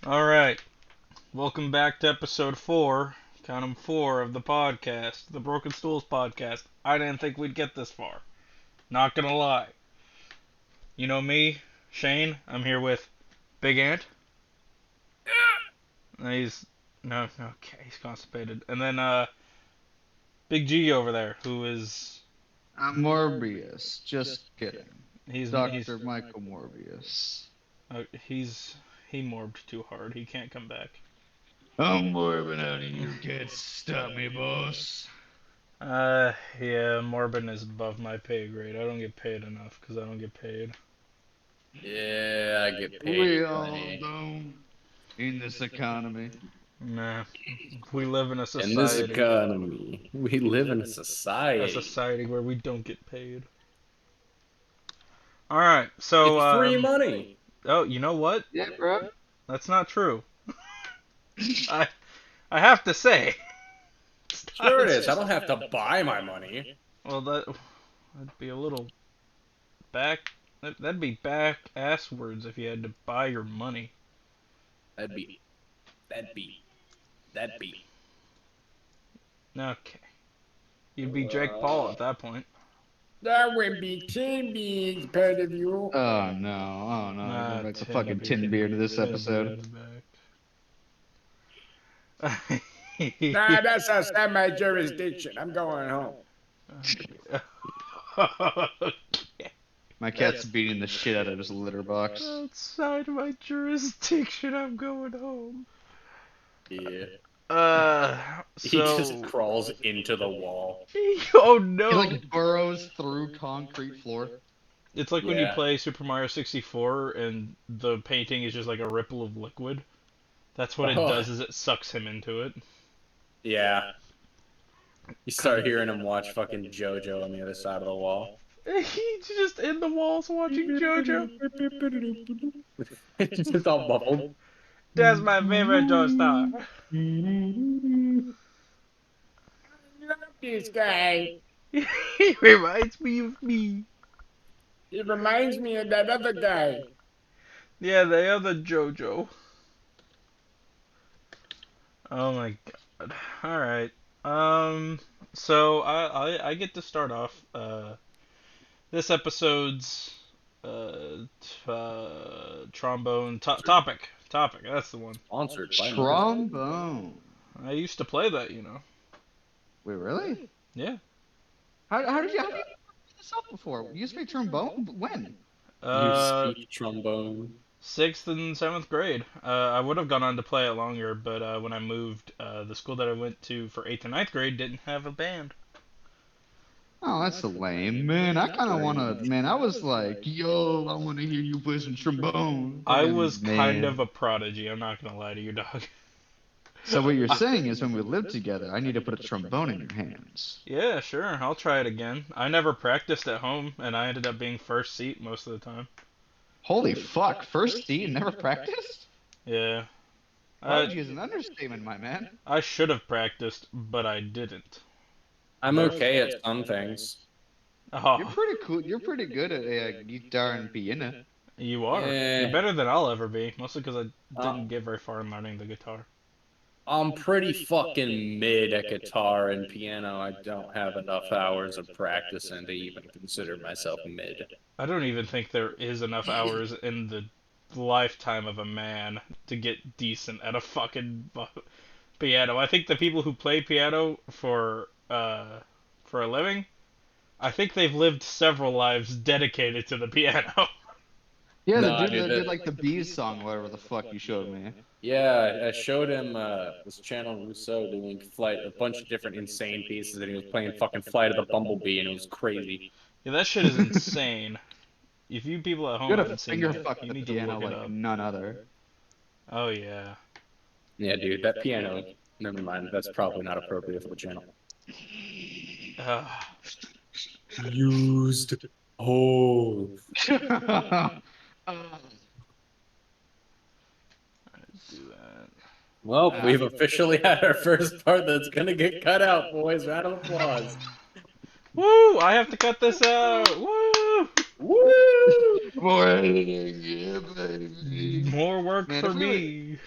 Alright, welcome back to episode 4, count 'em 4 of the podcast, the Broken Stools podcast. I didn't think we'd get this far. Not gonna lie. You know me, Shane, I'm here with Big Ant. He's, no, okay, he's constipated. And then, Big G over there, who is, I'm Morbius. Just kidding. he's, Dr. Michael Morbius. he's, he morbed too hard, he can't come back. I'm morbing out and you can't stop me, boss. Yeah, morbing is above my pay grade. I don't get paid enough, because I don't get paid. Yeah, I get paid. We all don't in this economy. Nah, we live in a society. In this economy, we live in a society. A society where we don't get paid. All right, so it's free money. Oh, you know what? Yeah, bro. That's not true. I have to say. Sure it is. I don't have to buy my money. Well, that'd be a little back. That'd be back ass words if you had to buy your money. That'd be. Okay. You'd be Jake Paul at that point. That would be tin beans, part of you. Oh no. It's a fucking tin beer to this episode. Nah, that's outside my jurisdiction. I'm going home. My cat's beating the shit out of his litter box. Outside my jurisdiction, I'm going home. Yeah. So... He just crawls into the wall. Oh no! He like burrows through concrete floor. It's like when you play Super Mario 64 and the painting is just like a ripple of liquid. That's what it does, is it sucks him into it. Yeah. You start hearing him watch fucking JoJo on the other side of the wall. He's just in the walls watching JoJo. It's just all bubbled. That's my favorite Joestar. I love this guy. He reminds me of me. It reminds me of that other guy. Yeah, the other JoJo. Oh my god. Alright. So I get to start off this episode's trombone topic. That's the one. Sponsored by Trombone. I used to play that, you know. Wait, really? Yeah. How did you play this up before? You used to play trombone? When? You speak trombone. 6th and 7th grade. I would have gone on to play it longer, but when I moved, the school that I went to for 8th and 9th grade didn't have a band. Oh, that's so lame, man. I kind of want to, man. I was like, yo, I want to hear you play some trombone. I was kind of a prodigy, I'm not going to lie to you, dog. So what you're saying is when we live together, I need to put a trombone in your hands. Yeah, sure. I'll try it again. I never practiced at home, and I ended up being first seat most of the time. Holy fuck, first seat and never practiced? Yeah. Prodigy is an understatement, my man. I should have practiced, but I didn't. I'm okay at some things. Oh. You're pretty cool. You're pretty good at guitar and piano. You are. Yeah. You're better than I'll ever be, mostly because I didn't get very far in learning the guitar. I'm pretty fucking mid at guitar and piano. I don't have enough hours of practicing to even consider myself mid. I don't even think there is enough hours in the lifetime of a man to get decent at a fucking piano. I think the people who play piano for a living, I think they've lived several lives dedicated to the piano. Yeah, No, the dude that did like the Bees song, whatever the fuck you showed me. Yeah, I showed him this channel Rousseau doing a bunch of different insane pieces, and he was playing fucking Flight of the Bumblebee, and it was crazy. Yeah, that shit is insane. If you people at home You gotta haven't seen finger that, fuck you the need to piano look it like up. none other. Oh yeah. Yeah, dude, that piano. Never mind, that's probably not appropriate for the channel. Used. Oh. Do that. Well, we've officially had our first part that's gonna get cut out, boys. Round of applause. Woo! I have to cut this out. Woo! Woo! More editing, yeah, baby. More work Man, for if we me.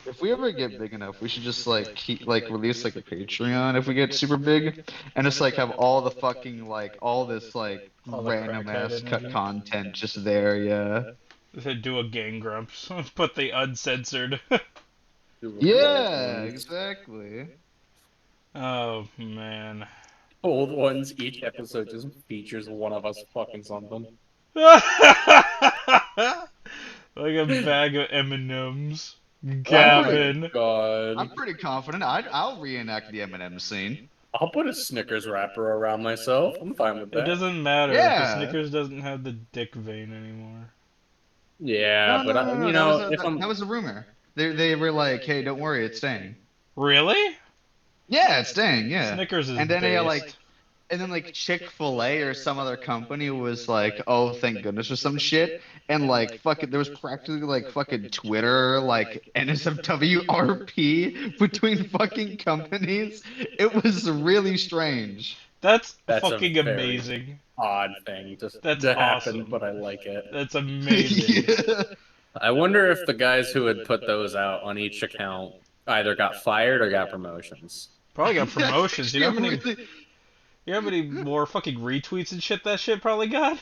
If we ever get big enough, we should just like keep like release like a Patreon if we get super big, and just like have all the fucking like all this like All the random crackhead ass cut energy. content just there. Yeah. They do a Gang Grumps, but the uncensored. Super old Yeah. ones. Exactly. Oh man. Old ones. Each episode just features one of us fucking something. Like a bag of M&Ms. I'm Oh my pretty. Gavin. I'm god. pretty confident. I'll reenact the Eminem scene. I'll put a Snickers wrapper around myself. I'm fine with It that. doesn't matter because Yeah. Snickers doesn't have the dick vein anymore. Yeah, No, but no, no, no. you That was know, a if that I'm was a rumor. They were like, hey, don't worry, it's staying. Really? Yeah, it's staying. Yeah. Snickers is And then they like based. And then like Chick-fil-A or some other company was like, "Oh, thank goodness" or some shit. And like fucking there was practically like fucking Twitter, like NSFWRP between fucking companies. It was really strange. That's that's a fucking very amazing. odd thing That's to happen, awesome. but I like it. That's amazing. Yeah. I wonder if the guys who had put those out on each account either got fired or got promotions. Probably got That's promotions. actually a really You know how many more fucking retweets and shit that shit probably got?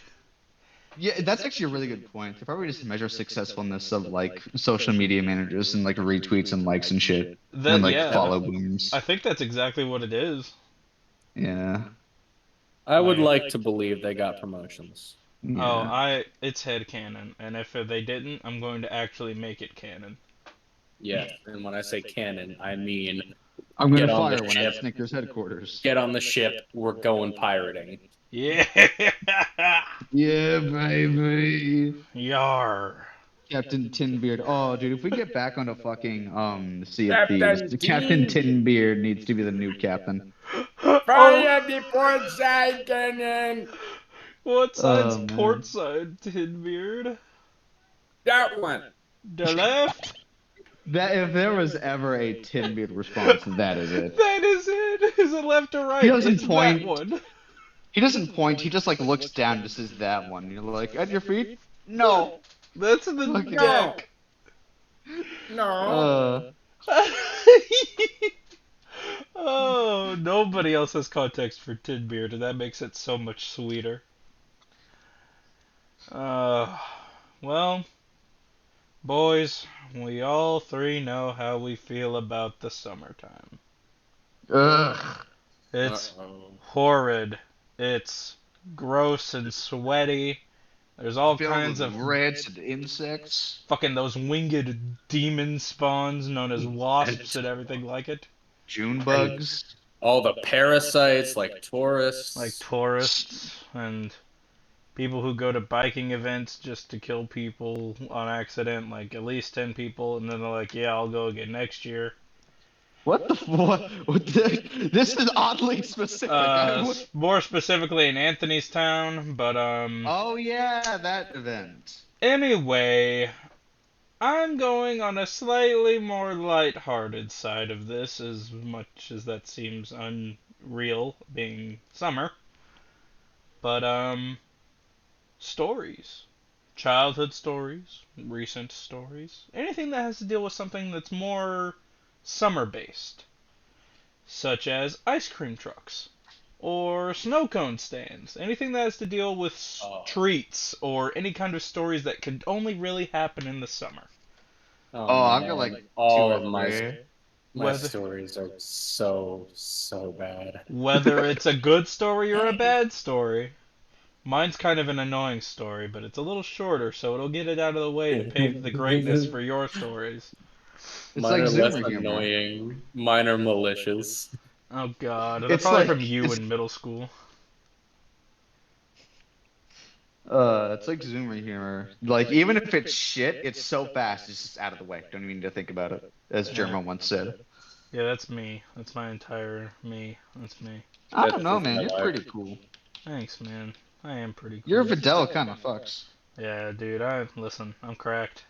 yeah, that's actually a really good point. They probably just measure successfulness of like social media managers and like retweets and likes and shit and That like yeah. follow I booms. think that's exactly what it is. Yeah. I would Like, like to believe they got promotions. oh, Yeah. it's head canon, and if they didn't, I'm going to actually make it canon. Yes, and when I say canon, I mean I'm gonna get on the fire one at ship, Snickers headquarters. get on the ship, we're going pirating. Yeah. Yeah, baby. Yar. Captain Tinbeard. Oh, dude, if we get back onto fucking Sea of Thieves, Captain Captain T, Tinbeard needs to be the new captain. Oh, fire the port side cannon. what side's Oh port man. side, Tinbeard? That one. The left? That if there was ever a Tinbeard response, that is it. That is it. Is it left or He right? doesn't It's that point. one. He doesn't point. He just like looks down, just says that one. You're like, at your feet? No. That's the Fucking. No, deck. no. Uh. Oh, nobody else has context for Tinbeard, and that makes it so much sweeter. Uh, well, boys, we all three know how we feel about the summertime. Ugh. It's Uh-oh. horrid. It's gross and sweaty. There's all Filled kinds with of rats and insects. fucking those winged demon spawns known as wasps And, and everything like it. June and bugs. all the parasites like Like tourists. tourists and people who go to biking events just to kill people on accident, like at least 10 people, and then they're like, yeah, I'll go again next year. What the what the, this is oddly specific. More specifically in Anthony's town, but Oh yeah, that event. anyway, I'm going on a slightly more light-hearted side of this, as much as that seems unreal being summer. But stories. Childhood stories, recent stories, anything that has to deal with something that's more summer based, such as ice cream trucks or snow cone stands, anything that has to deal with Oh, streets or any kind of stories that could only really happen in the summer. oh Oh, I've got man, like two all or of three. my Whether stories are so bad. whether it's a good story or a bad story. Mine's kind of an annoying story, but it's a little shorter, so it'll get it out of the way to pave the greatness for your stories. It's Mine like are less Zoomer humor. annoying. Mine are malicious. Oh god, they're It's probably like from you in middle school. it's like Zoomer humor. Like even if it's shit, it's so fast, it's just out of the way. Don't even need to think about it, as Yeah. Germa once said. Yeah, that's me. That's my entire me. That's me. I That's don't know, just man. my You're life. pretty cool. Thanks, man. I am pretty Your cool. Videl kind of fucks. Yeah, dude, listen, I'm cracked.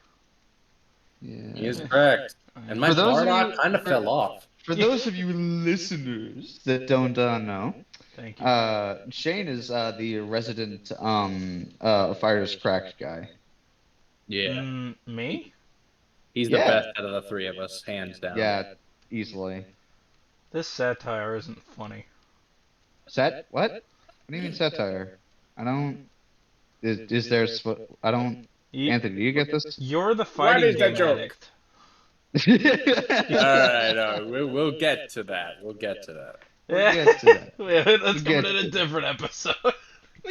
He is Yeah. correct. And my For those of Bardock you, kind of fell off. for those of you listeners that don't know, Thank you. Shane is the resident Fires Cracked guy. Yeah. Me? He's the Yeah, best out of the three of us, hands down. yeah, easily. This satire isn't funny. What? What do you mean satire? I don't. Is there? I don't. You, Anthony, do you get this? you're the What fighting is that game joke? addict. All right, we'll get to that. We'll get to that. We'll Yeah, get to that. that's We'll coming get in a to that. different episode.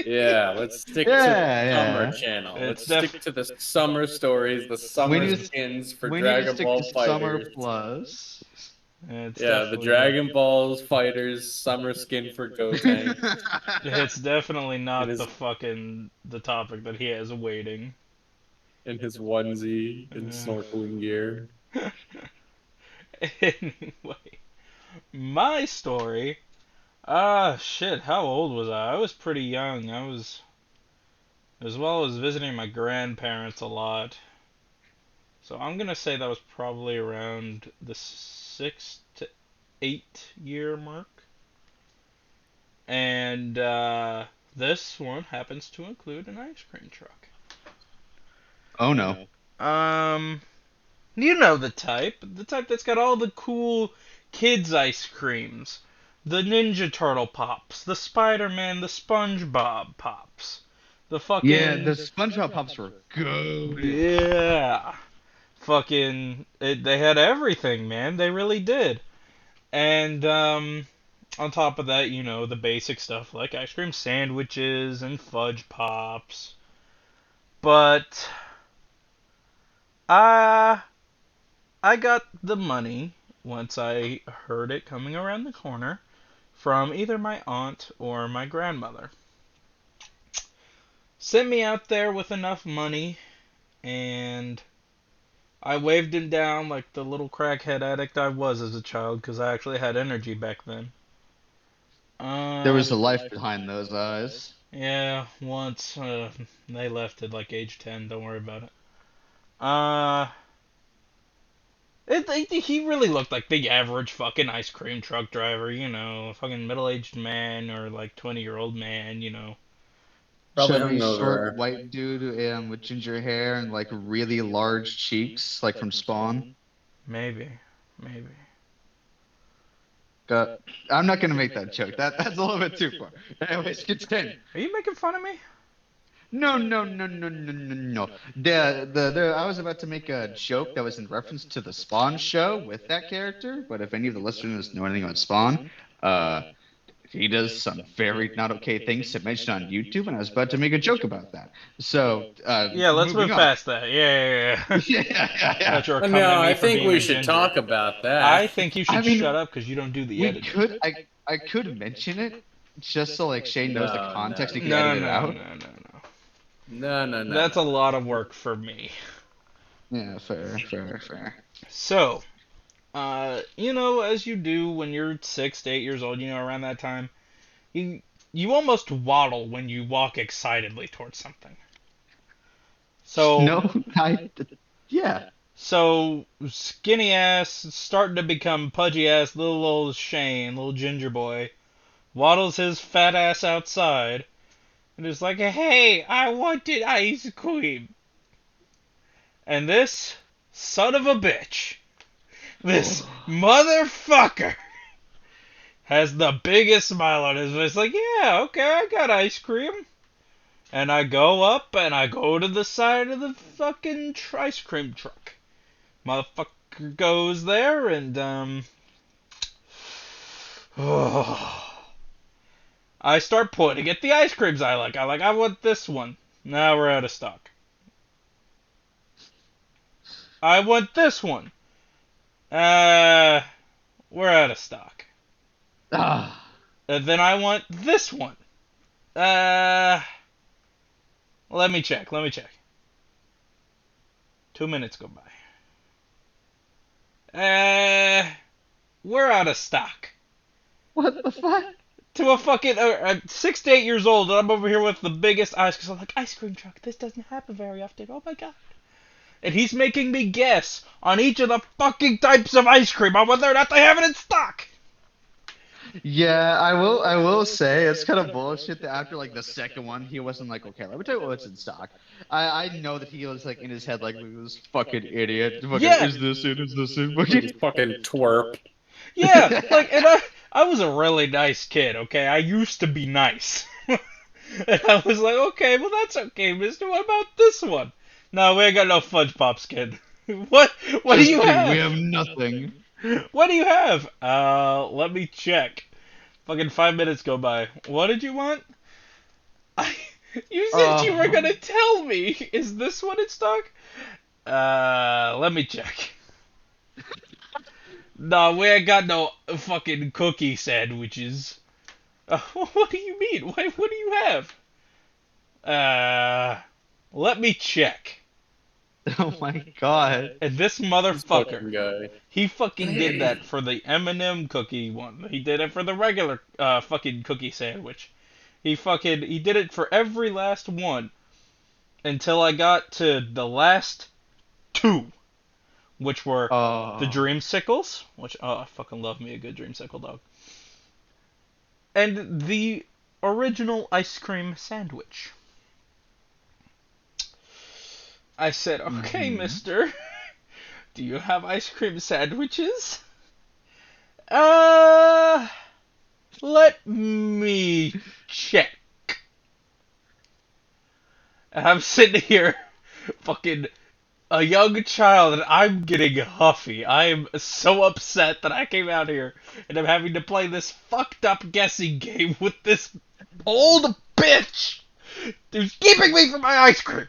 Yeah, let's stick to the Yeah, summer yeah. channel. It's Let's stick to the summer stories, the We summer need to, skins for we need to Dragon stick to Ball Summer Fighters. Plus. It's Yeah, the definitely Dragon Balls Fighters summer skin for Gotenks it's definitely in not his the topic that he has awaiting. onesie and Uh, snorkeling gear. anyway, my story. Ah, shit. How old was I? I was pretty young. I was, as well as visiting my grandparents a lot. So I'm gonna say that was probably around the 6 to 8 year mark. And this one happens to include an ice cream truck. Oh no. Um, you know the type that's got all the cool kids ice creams, the Ninja Turtle pops, the Spider-Man, the SpongeBob pops, the Yeah, the fucking SpongeBob pops were good. yeah, they had everything, man. They really did. And on top of that, the basic stuff like ice cream sandwiches and fudge pops. But I I got the money once I heard it coming around the corner from either my aunt or my grandmother. Sent me out there with enough money, and I waved him down like the little crackhead addict I was as a child, because I actually had energy back then. There Uh, was a life behind those eyes. yeah, once they left at like age 10. Don't worry about it. Uh, he really looked like the average fucking ice cream truck driver, a fucking middle-aged man or like 20-year-old man. Probably Chubby, short, hungover. white dude with ginger hair and like really large cheeks, like from Spawn. Maybe, maybe. Uh, I'm not gonna make that joke. That's a little bit too far. Anyways, continue. Are you making fun of me? No, no, no, no, no, no, no. I was about to make a joke that was in reference to the Spawn show with that character, but if any of the listeners know anything about Spawn, uh, he does some very not okay things to mention on YouTube, and I was about to make a joke about that. So, Yeah, let's moving move on. past that. Yeah. Yeah, yeah, Thought yeah. you were coming No, at me I for think being we a should ginger. talk about I that. think you I should mean, shut up because you don't do the we editing. could, I could mention it just so like Shane knows the No, context. no, He can No, edit it no, out. no, no, no. no. That's a lot of work for me. Yeah, fair, fair, fair. So, as you do when you're 6 to 8 years old, around that time, you almost waddle when you walk excitedly towards something. So, No, yeah. so skinny ass, starting to become pudgy ass, little old Shane, little ginger boy, waddles his fat ass outside, and is like, "Hey, I wanted ice cream." And this son of a bitch, this motherfucker, has the biggest smile on his face, like, "Yeah, okay, I got ice cream." And I go up and I go to the side of the fucking ice cream truck. Motherfucker goes there and I start pointing at the ice creams I like. I want this one. Now we're out of stock. I want this one. We're out of stock. Ah, And then I want this one. Uh, let me check. 2 minutes go by. We're out of stock. what the fuck? To a fucking 6 to 8 years old, and I'm over here with the biggest eyes because I'm like, ice cream truck. This doesn't happen very often. Oh my god. And he's making me guess on each of the fucking types of ice cream on whether or not they have it in stock. Yeah, I will say it's kind of bullshit that after like the second one, he wasn't like, okay, let me tell you what's in stock. I know that he was like in his head like, look at this fucking idiot. Fucking Yeah, is this it? Is this it? Like he's Fucking fucking twerp. yeah. Like, and I was a really nice kid. Okay, I used to be nice. And I was like, okay, well that's okay, Mister. What about this one? No, we ain't got no fudge pops, kid. What? What do Just you kidding. We have? have nothing. What do you have? Let me check. Fucking 5 minutes go by. What did you want? I, you said you were Oh, gonna tell me. Is this one in stock? Let me check. No, we ain't got no fucking cookie sandwiches. What do you mean? What do you have? Uh, Let me check. oh my God. And this This motherfucker, fucking guy. he fucking did that for the M&M cookie one. He did it for the regular fucking cookie sandwich. He did it for every last one until I got to the last two, which were the Oh. dreamsicles, which I fucking love me a good dreamsicle dog, and the original ice cream sandwich. I said, "Okay, Hmm. mister, do you have ice cream sandwiches?" Uh, Let me check. And I'm sitting here, fucking a young child, and I'm getting huffy. I am so upset that I came out here and I'm having to play this fucked up guessing game with this old bitch who's keeping me from my ice cream.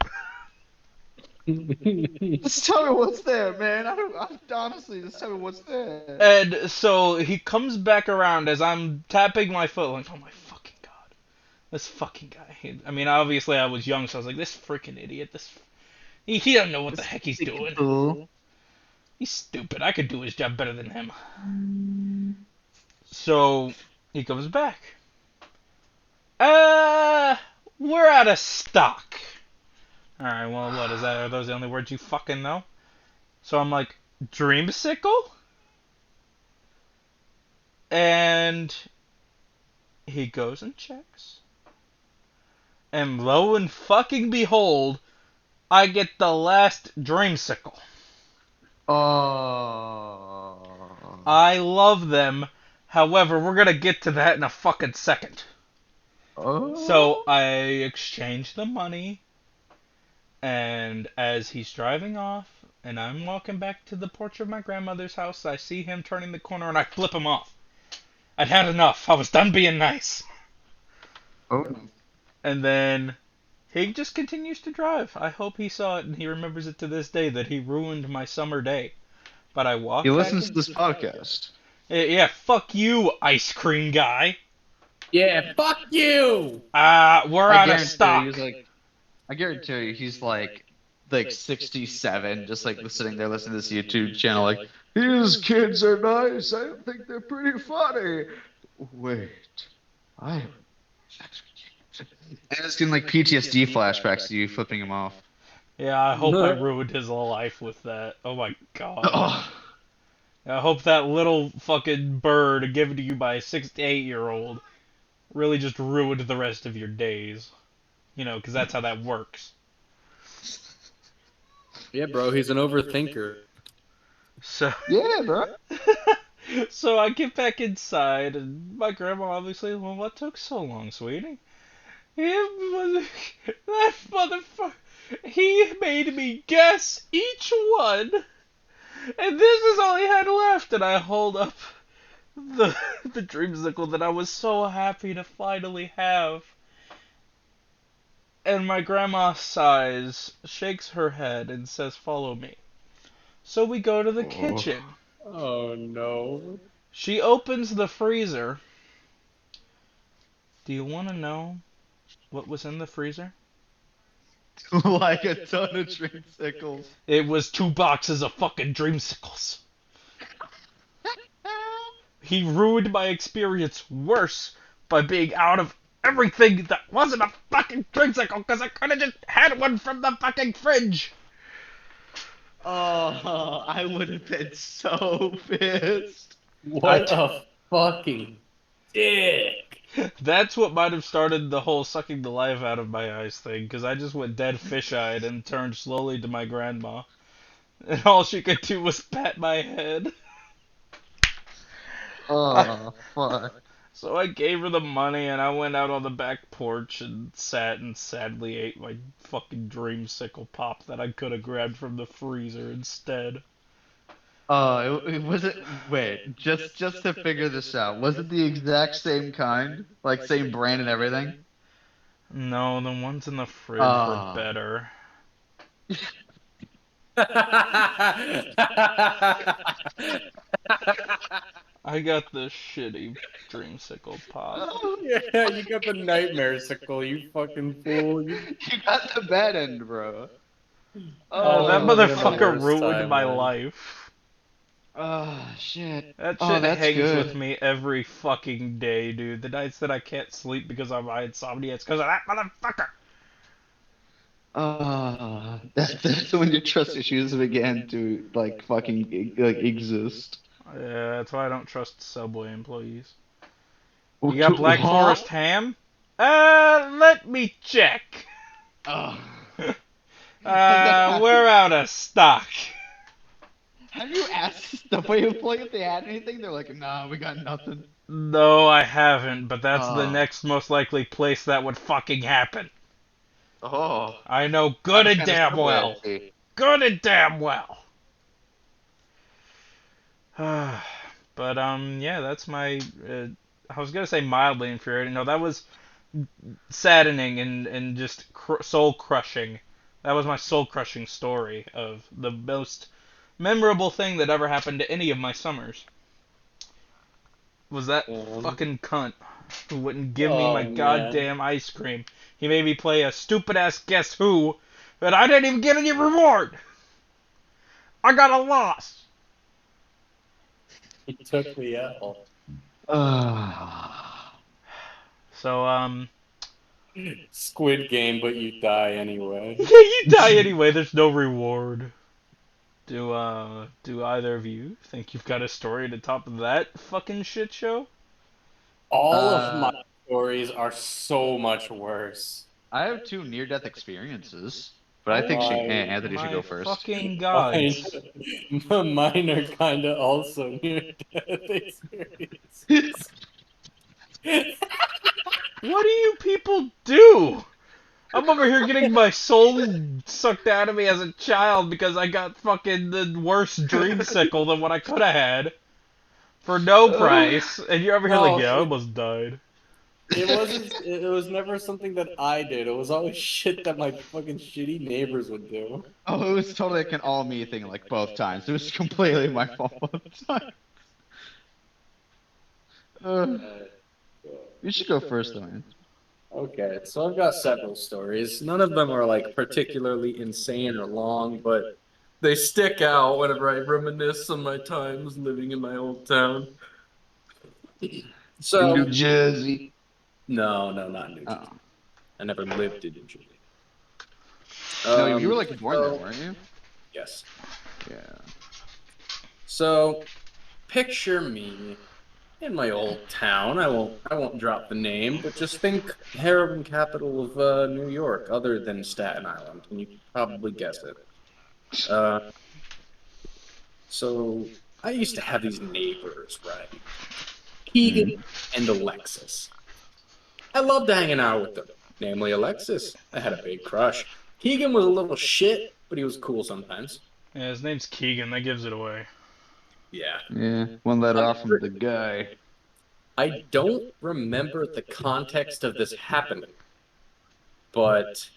Just tell me what's there, man. Honestly, just tell me what's there. And so he comes back around as I'm tapping my foot, like, oh my fucking god, this fucking guy. I mean, obviously I was young, so I was like, this freaking idiot, he doesn't know what the This heck he's big doing. fool. He's stupid. I could do his job better than him. So he comes back. Uh, we're out of stock. All right. Well, what is that? Are those the only words you fucking know? So I'm like, dreamsicle, and he goes and checks, and lo and fucking behold, I get the last dreamsicle. Oh. I love them. However, we're gonna get to that in a fucking second. So Oh. I exchange the money, and as he's driving off, and I'm walking back to the porch of my grandmother's house, I see him turning the corner, and I flip him off. I'd had enough. I was done being nice. Oh. And then he just continues to drive. I hope he saw it and he remembers it to this day that he ruined my summer day. But I He walk back listens to in. this podcast. Yeah, fuck you, ice cream guy. Yeah, fuck you! We're I out of guarantee you, he's stock. like, I guarantee you, he's like 67, just like sitting there listening to this YouTube channel, like, these kids are nice. I think they're pretty funny. Wait, I have sex with you. And it's getting like PTSD flashbacks to you flipping him off. Yeah, I hope I ruined his life with that. Oh my god. Oh, I hope that little fucking bird given to you by a 6 to 8 year old really just ruined the rest of your days. You know, because that's how that works. Yeah, bro, he's an overthinker. So, yeah, bro. so I get back inside, and my grandma obviously, well, what took so long, sweetie? That motherfucker, he made me guess each one, and this is all he had left, and I hold up the the dreamsicle that I was so happy to finally have. And my grandma sighs, shakes her head, and says, "Follow me." So we go to the Oh. kitchen. Oh no. She opens the freezer. Do you want to know what was in the freezer? Like a ton of dreamsicles. It was 2 boxes of fucking dreamsicles. He ruined my experience worse by being out of everything that wasn't a fucking dreamsicle because I could have just had one from the fucking fridge. Oh, I would have been so pissed. I What t- a fucking dick. That's what might have started the whole sucking the life out of my eyes thing, because I just went dead fish-eyed and turned slowly to my grandma. And all she could do was pat my head. Oh, fuck. So I gave her the money and I went out on the back porch and sat and sadly ate my fucking dreamsicle pop that I could have grabbed from the freezer instead. It was it. Wait, just to figure this out, was it the exact same kind, like same brand and everything? No, the ones in the fridge were Ah, better. I got the shitty dreamsicle pop. Yeah, you got the nightmare sickle, you fucking fool. you got the bad end, bro. That Always living in the motherfucker Fuck. worst ruined my timeline. life. Oh shit. That Oh, shit that's hangs with good. me every fucking day, dude. The nights that I can't sleep because of my insomnia, it's because of that motherfucker. That's when your trust issues began to like fucking like exist. Yeah, that's why I don't trust Subway employees. You got Black Huh? Forest ham? Let me check. Oh. Has that We're happened? out of stock. Have you asked the way of play if they had anything? They're like, nah, we got nothing. No, I haven't, but that's the Oh. next most likely place that would fucking happen. Oh. I know Not good a and fan of damn Subway, I well. see. Good and damn well. But yeah, that's my. I was gonna say mildly infuriating. No, that was saddening and just soul crushing. That was my soul crushing story of the most memorable thing that ever happened to any of my summers. Was that Um, fucking cunt who wouldn't give me my oh man. goddamn ice cream. He made me play a stupid ass Guess Who, but I didn't even get any reward. I got a loss. He took the L. Ah. So Squid Game, but you die anyway. yeah, you die anyway. There's no reward. Do either of you think you've got a story to top of that fucking shit show? All of my Uh, stories are so much worse. I have two near-death experiences, but I think Oh Anthony should my go first. fucking Mine, gods. mine are kind of also near-death experiences. What do you people do? I'm over here getting my soul sucked out of me as a child because I got fucking the worst dreamsicle than what I could have had for no price, and you're over here like, No, yeah, I almost died. it wasn't. It was never something that I did. It was always shit that my fucking shitty neighbors would do. Oh, it was totally like an all me thing, like both times. It was completely my fault both times. Uh, you should go first, though, man. Okay, so I've got several stories. None of them are like particularly insane or long, but they stick out whenever I reminisce on my times living in my old town. In New So, Jersey. no, not New Oh. Jersey. I never lived in New Jersey. No, you were like born there, So, weren't you? yes. Yeah. So, picture me in my old town. I won't drop the name, but just think heroin capital of New York, other than Staten Island, and you can probably guess it. Uh, so I used to have these neighbors, right? Keegan Mm. and Alexis. I loved hanging out with them, namely Alexis. I had a big crush. Keegan was a little shit, but he was cool sometimes. Yeah, his name's Keegan. That gives it away. Yeah. Yeah, one letter off from the guy. I don't remember the context of this happening, but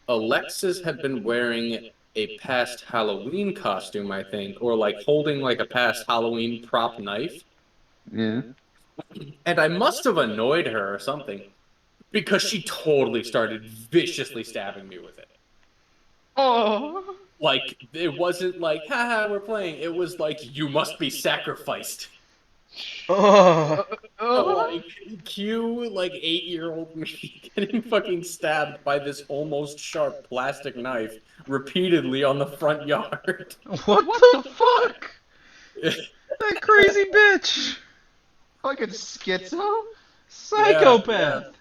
Alexis had been wearing a past Halloween costume, I think, or like holding like a past Halloween prop knife. Yeah. And I must have annoyed her or something because she totally started viciously stabbing me with it. Oh. Like, it wasn't like, haha, we're playing. It was like, you must be sacrificed. Oh, So, Oh. like, cue, like, 8-year-old me getting fucking stabbed by this almost sharp plastic knife repeatedly on the front yard. what What the the fuck? fuck? That crazy bitch. Fucking schizo. Yeah. Psychopath.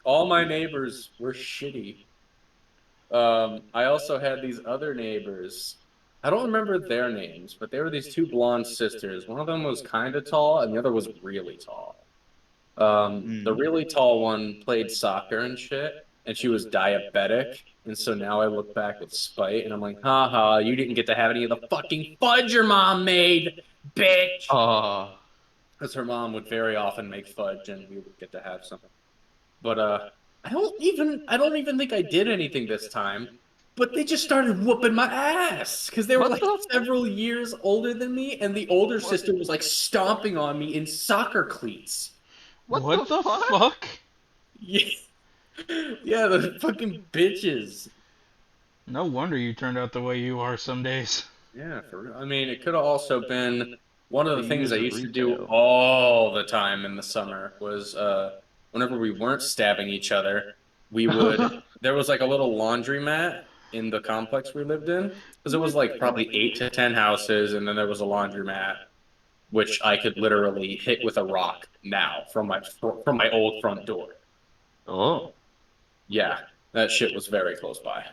All my neighbors were shitty. I also had these other neighbors. I don't remember their names, but they were these two blonde sisters. One of them was kind of tall, and the other was really tall. The Mm. really tall one played soccer and shit, and she was diabetic. And so now I look back with spite, and I'm like, haha, you didn't get to have any of the fucking fudge your mom made, bitch. Oh. Because her mom would very often make fudge, and we would get to have some. But I don't even think I did anything this time. But they just started whooping my ass because they were What like the several years older than me, and the older what sister was like stomping on me in soccer cleats. what the What the fuck? fuck? Yeah, yeah, the fucking bitches. No wonder you turned out the way you are some days. Yeah, for real. I mean, it could have also been one of The the things I years of used to do retail. all the time in the summer was whenever we weren't stabbing each other, we would there was like a little laundromat in the complex we lived in because it was What? like probably 8 to 10 houses, and then there was a laundromat which I could literally hit with a rock now from my old front door. Oh. Yeah, that shit was very close by.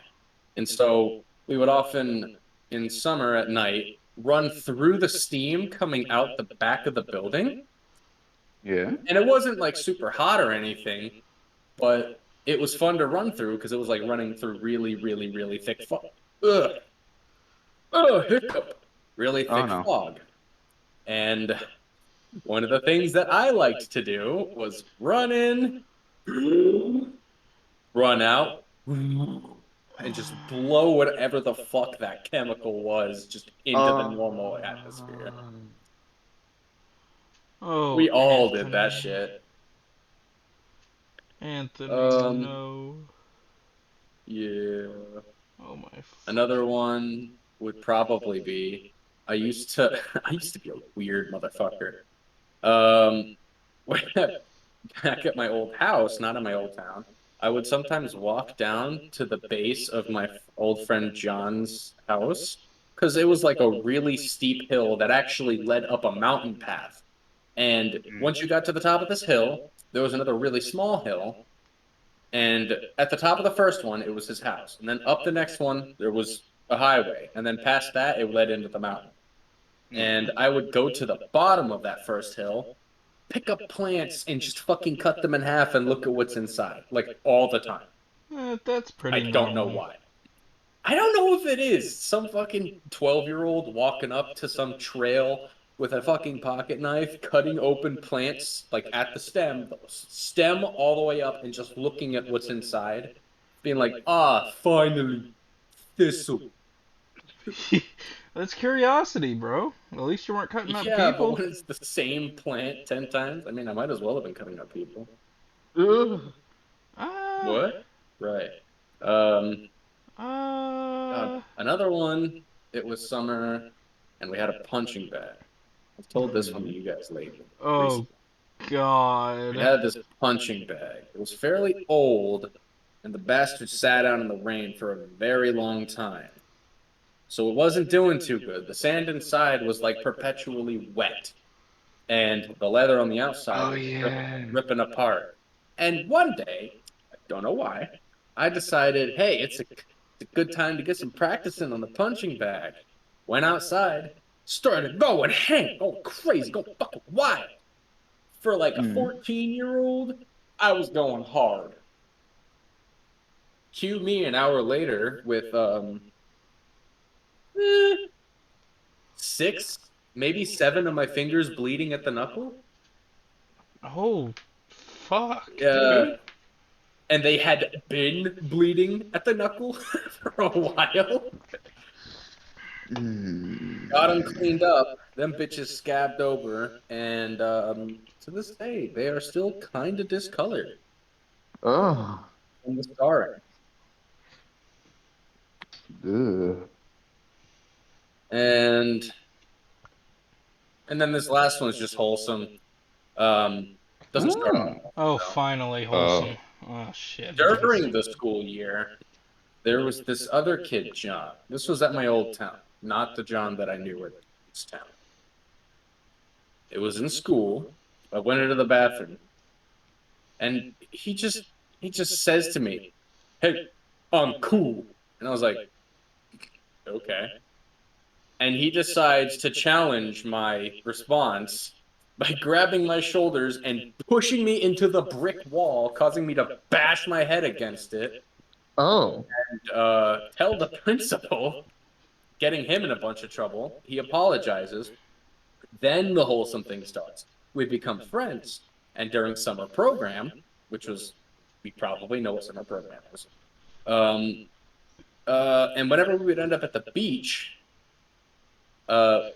And so we would often, in summer at night, run through the steam coming out the back of the building. Yeah. And it wasn't like super hot or anything, but it was fun to run through because it was like running through really, really, really thick fog. Ugh, hiccup. Really Oh thick no. fog. And one of the things that I liked to do was run in, run out, and just blow whatever the fuck that chemical was just into the Uh, normal atmosphere. Oh, We all did that Anthony. shit. Anthony, Um, no. yeah. Oh my Another fucking. one would probably be I used to I used to be a weird motherfucker. Um, back at my old house, not in my old town, I would sometimes walk down to the base of my old friend John's house because it was like a really steep hill that actually led up a mountain path. And mm, once you got to the top of this hill, there was another really small hill. And at the top of the first one, it was his house. And then up the next one, there was a highway. And then past that, it led into the mountain. mm. And I would go to the bottom of that first hill, pick up plants, and just fucking cut them in half and look at what's inside, like all the time. That's I pretty don't know normal. why. I don't know if it is some fucking 12-year-old walking up to some trail with a fucking pocket knife, cutting open plants like at the stem all the way up, and just looking at what's inside, being like, ah, finally, thistle. That's curiosity, bro. At least you weren't cutting up Yeah, but people. when it's the same plant 10 times, I mean, I might as well have been cutting up people. Ugh. Ah, What? Right. Um, God, uh, another one, it was summer, and we had a punching bag. I've told this one to Mhm. you guys lately, oh recently. We God. had this punching bag. It was fairly old, and the bastard sat out in the rain for a very long time. So it wasn't doing too good. The sand inside was like perpetually wet, and the leather on the outside Oh was yeah. ripping apart. And one day, I don't know why, I decided, hey, it's a good time to get some practicing on the punching bag. Went outside, started going ham, going crazy, going fucking wild. For like a Mm. 14-year-old, I was going hard. Cue me an hour later with eh, 6, maybe 7 of my fingers bleeding at the knuckle. Oh, fuck, Yeah, dude. and they had been bleeding at the knuckle for a while. Got them Mm. cleaned up. Them bitches scabbed over, and to this day, they are still kind of discolored Oh. from the scarring. Ugh. And then this last one's just wholesome. Um, doesn't start off Oh. Oh, well. finally wholesome. Oh. Oh, shit happens. During the school year, there was this other kid, John. This was at my old town, not the John that I knew at this town. It was in school, I went into the bathroom, and he just says to me, "Hey, I'm cool," and I was like, "Okay." And he decides to challenge my response by grabbing my shoulders and pushing me into the brick wall, causing me to bash my head against it. Oh. Tell the principal, getting him in a bunch of trouble. He apologizes. Then the wholesome thing starts. We become friends. And during summer program, which was, we probably know what summer program is. Um, and whenever we would end up at the beach,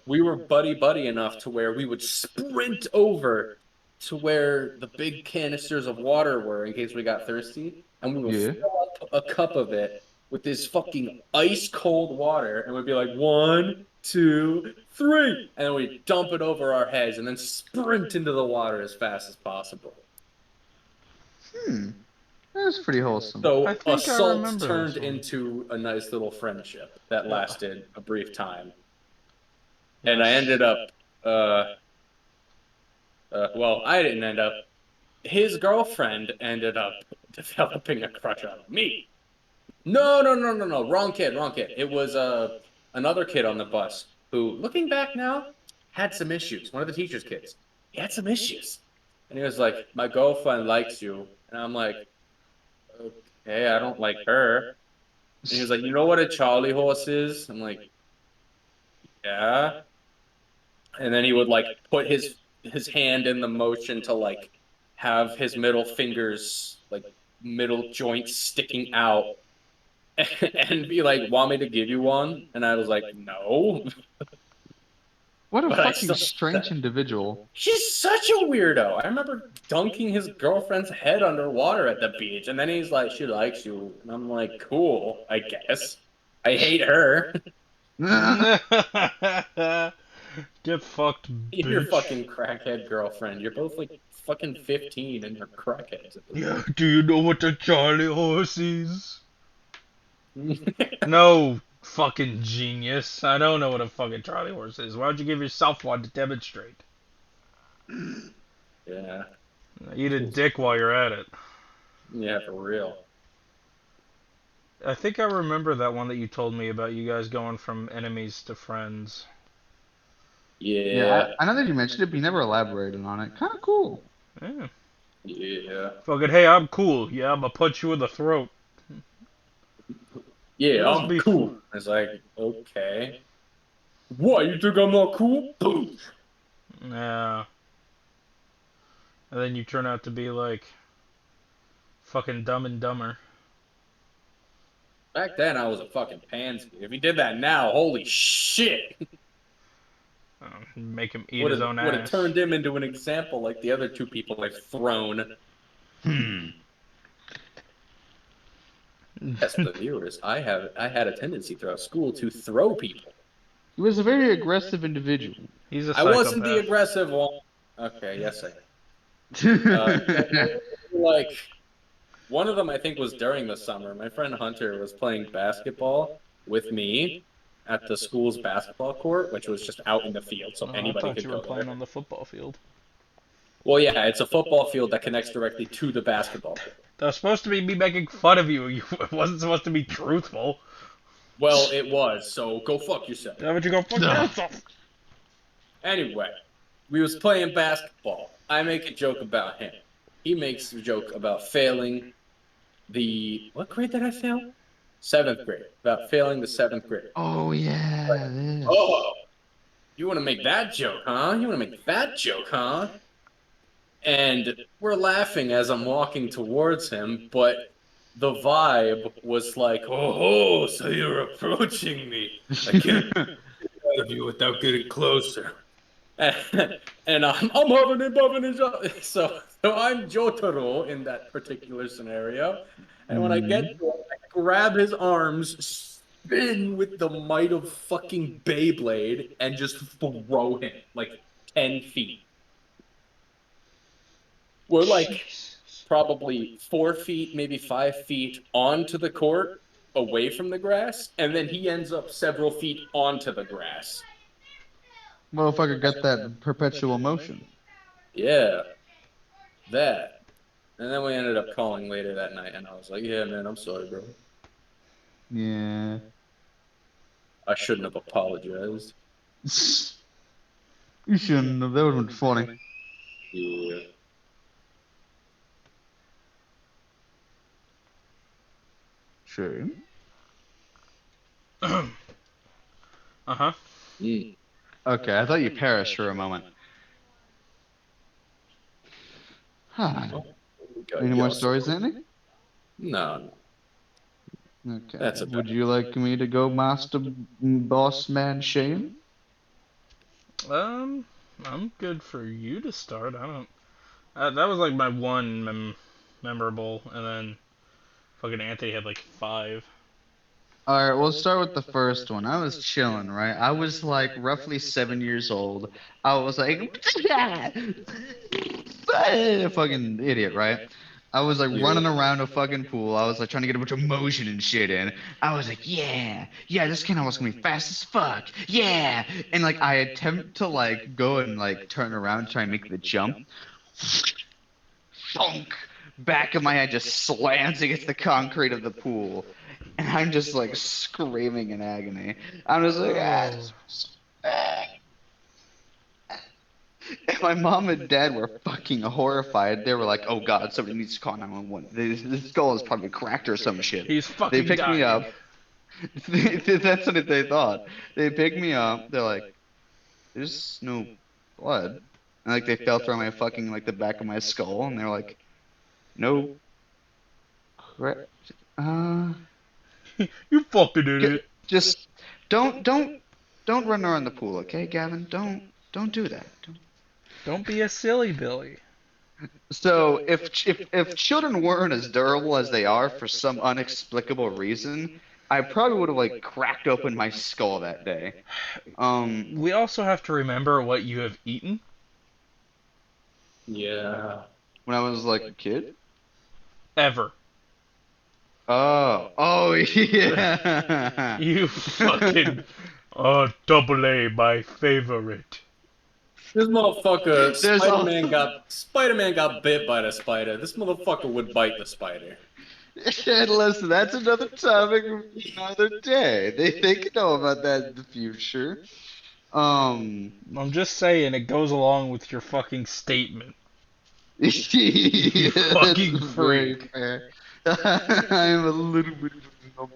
we were buddy enough to where we would sprint over to where the big canisters of water were in case we got thirsty, and we would Yeah. fill up a cup of it with this fucking ice cold water, and we'd be like, 1, 2, 3, and then we'd dump it over our heads and then sprint into the water as fast as possible. That was pretty wholesome. I So think I assault remember turned this one. into a nice little friendship that Yeah. lasted a brief time. And I Yes. ended up, well, I didn't end up. His girlfriend ended up developing a crush on me. No. Wrong kid, wrong kid. It was another kid on the bus who, looking back now, had some issues. One of the teacher's kids. He had some issues. And he was like, "My girlfriend likes you." And I'm like, "Okay, I don't like her." And he was like, "You know what a Charlie horse is?" I'm like, "Yeah." And then he would like put his hand in the motion to like have his middle fingers like middle joints sticking out and be like, "Want me to give you one?" And I was like, "No," What a but I fucking still strange individual. He's such a weirdo. I remember dunking his girlfriend's head underwater at the beach, and then he's like, "She likes you," and I'm like, "Cool, I guess." I hate her. Get fucked, Your bitch. fucking crackhead girlfriend. You're both like fucking 15 and you're crackheads at this Yeah, do you know what a Charlie horse is? point. No, fucking genius. I don't know what a fucking Charlie horse is. Why don't you give yourself one to demonstrate? Yeah. Eat a dick while you're at it. Yeah, for real. I think I remember that one that you told me about you guys going from enemies to friends. Yeah, Yeah. I know that you mentioned it, but you never elaborated on it. Kind of cool. Yeah. Yeah. Fucking, hey, I'm cool. Yeah, I'm gonna punch you in the throat. Yeah, Let's I'm be cool. It's like, okay. What, you think I'm not cool? Boom. Yeah. And then you turn out to be like fucking Dumb and Dumber. Back then, I was a fucking pansy. If he did that now, holy shit! Make him eat Would his have own would have ass. turned him into an example like the other two people I've thrown. Yes, for the viewers, I had a tendency throughout school to throw people. He was a very aggressive individual. He's a I wasn't the psychopath. aggressive one. Okay, yes, I like one of them I think was during the summer. My friend Hunter was playing basketball with me at the school's basketball court, which was just out in the field, so Oh, I anybody thought could you were go playing there. on the football field. Well, yeah, it's a football field that connects directly to the basketball court. That was supposed to be me making fun of you. It wasn't supposed to be truthful. Well, it was, so go fuck yourself. Why would you go fuck yourself? Anyway, we was playing basketball. I make a joke about him. He makes a joke about failing the what grade did I fail? Seventh grade. About failing the seventh grade. Oh yeah, this. Oh, you want to make that joke, huh? You want to make that joke, huh? And we're laughing as I'm walking towards him, but the vibe was like, "Oh, so you're approaching me. I can't get out of you without getting closer." And I'm huffing and buffing and so I'm Jotaro in that particular scenario. And when I get to him, I grab his arms, spin with the might of fucking Beyblade, and just throw him like 10 feet. We're like probably 4 feet, maybe 5 feet onto the court, away from the grass, and then he ends up several feet onto the grass. Motherfucker got that perpetual motion. Yeah, that. And then we ended up calling later that night, and I was like, "Yeah, man, I'm sorry, bro. Yeah. I shouldn't have apologized." You shouldn't have. That would have been funny. Yeah. Sure. Uh-huh. Mm. Okay, I thought you perished for a moment. Huh. Oh, we got Any more Yossi. stories, Andy? No, no, Okay. that's about Would it. you like me to go, Master Boss Man Shane? Um, I'm good for you to start. I don't. That was like my one memorable, and then fucking Anthony had like five. All right, we'll start with the first one. I was chilling, right? I was like roughly 7 years old. I was like, fucking idiot, right? I was like Yeah. running around a fucking pool. I was like trying to get a bunch of motion and shit in. I was like, yeah, this cannonball's gonna be fast as fuck, yeah. And like I attempt to like go and like turn around and try and make the jump. Thunk! Back of my head just slams against the concrete of the pool. And I'm just like screaming in agony. I'm just like, ah, Oh. ah. And my mom and dad were fucking horrified. They were like, oh god, somebody needs to call 911. This skull is probably cracked or some shit. He's They fucking picked me dying. up. That's what they thought. They picked me up. They're like, there's no blood. And like they felt through my fucking like the back of my skull, and they're like, no. Uh, You fucking idiot. just don't run around the pool, okay, Gavin? Don't do that. Don't. Don't be a silly Billy. So if children weren't as durable as they are for some inexplicable reason, I probably would have like cracked open my skull that day. Um, We also have to remember what you have eaten. Yeah. when I was like a kid. Ever. Oh yeah. You fucking. Double A, my favorite. This motherfucker, There's Spider-Man also. got bit by the spider. This motherfucker would bite the spider. And listen, that's another topic for another day. They can know about that in the future. Um, I'm just saying, it goes along with your fucking statement. You that's fucking very freak. fair. I'm a little bit of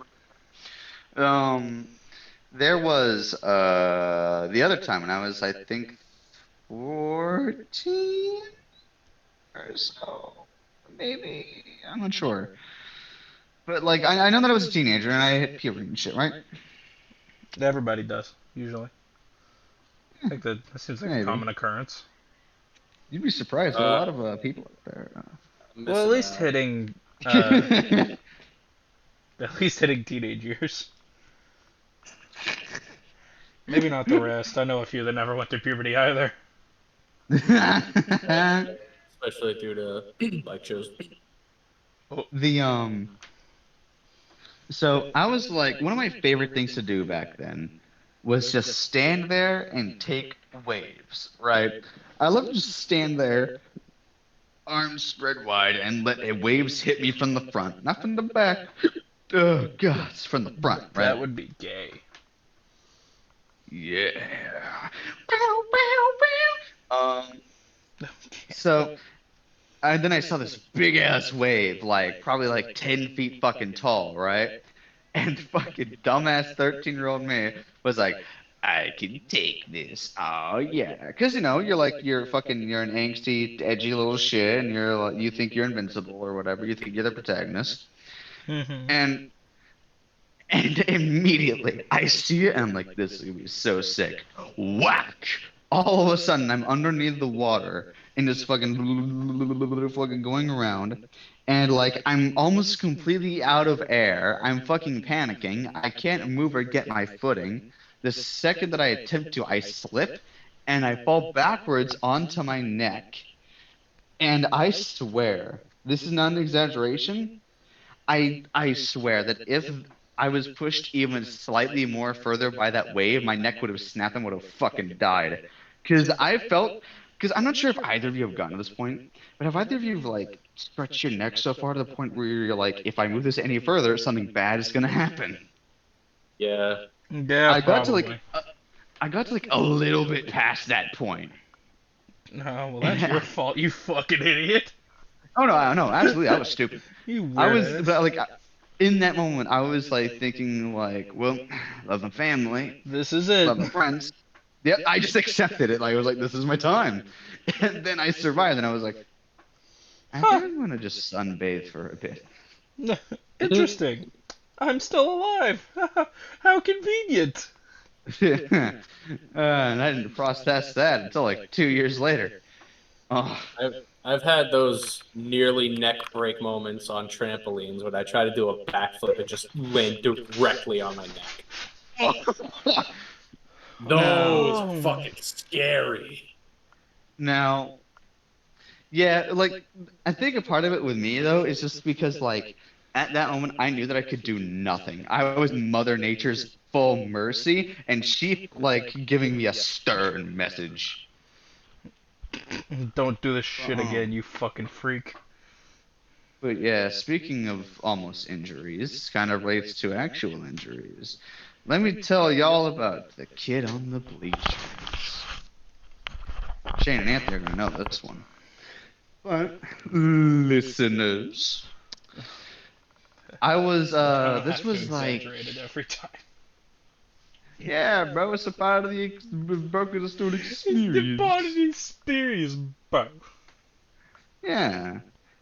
a there was the other time when I was I think 14 or so, maybe I'm not sure, but like I know that I was a teenager and I hit puberty and shit, right? Everybody does, usually. I think that seems like a Maybe. common occurrence. You'd be surprised. There are a Uh, lot of people out there. I'm Well, missing out. at least hitting teenage years. Maybe not the rest. I know a few that never went through puberty either. Especially due to like shows. Oh, the So I was like, one of my favorite things to do back then was just stand there and take waves, right? I love to just stand there, arms spread wide, and let the waves hit me from the front, not from the back. Oh God, it's from the front, right? that would be gay. Yeah. Um. So and then I saw this big ass wave, like probably like 10 feet fucking tall, right? And fucking dumbass 13-year-old me was like, I can take this. Oh yeah, because you're an angsty, edgy little shit, and you think you're invincible or whatever. You think you're the protagonist, Hmm. and and immediately I see it, and I'm like, this is gonna be so sick. Whack! All of a sudden, I'm underneath the water and just fucking going around, and like I'm almost completely out of air. I'm fucking panicking. I can't move or get my footing. The second that I attempt to, I slip and I fall backwards onto my neck. And I swear, this is not an exaggeration. I swear that if I was pushed even slightly more further by that wave, my neck would have snapped and would have fucking died. Because I felt because I'm not sure if either of you have gotten to this point, but have either of you like stretched your neck so far to the point where you're like, if I move this any further, something bad is gonna happen. Yeah. Yeah, I got to like, probably. I got to like a little bit past that point. No, well, that's your fault, you fucking idiot. Oh no, no, absolutely, I was stupid. You I weird was, ass. but like, in that moment, I was like thinking like, well, love my family, This is it. love my friends. Yep, I just accepted it. Like I was like, this is my time. And then I survived, and I was like, I think Huh. I'm gonna just sunbathe for a bit. Interesting. I'm still alive. How convenient. And I didn't process that until like 2 years later. Oh, I've had those nearly neck break moments on trampolines when I try to do a backflip and just land directly on my neck. Those are Oh. fucking scary. now, yeah, like I think a part of it with me though is just because like at that moment I knew that I could do nothing. I was Mother Nature's full mercy, and she like giving me a stern message. Don't do this shit Oh. again, you fucking freak. But yeah, speaking of almost injuries, kind of relates to actual injuries. Let me tell y'all about the kid on the bleachers. Shane and Anthony are gonna know this one. But listeners, I was Gonna this have to was like, exaggerate it every time. yeah, bro, it's a part of the broken the student The body experience. experience, bro. Yeah.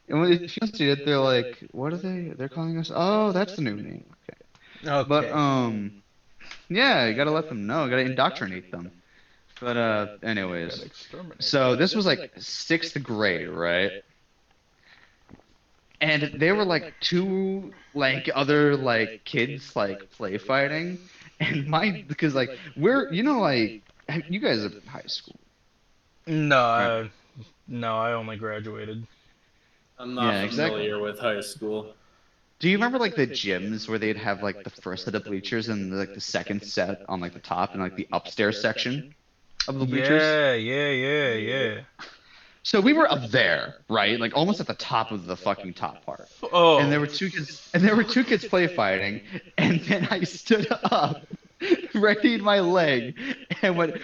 And when if you see it, they're like, what are they? They're calling us. Oh, that's the new name. Okay. But Okay. yeah, you gotta let them know. You gotta indoctrinate them. But Gotta anyways, exterminate. so this was like sixth grade, right? And they were like two like other like kids like play fighting, and my because like we're like you guys are high school, No, right? no, I only graduated. I'm not Yeah, exactly. familiar with high school. Do you remember like the gyms where they'd have like the first set of bleachers and like the second set on like the top and like the upstairs section of the bleachers? Yeah, yeah, yeah, yeah. So we were up there, right? Like almost at the top of the fucking top part. And there Oh. were two kids play fighting, and then I stood up, readied my leg, and went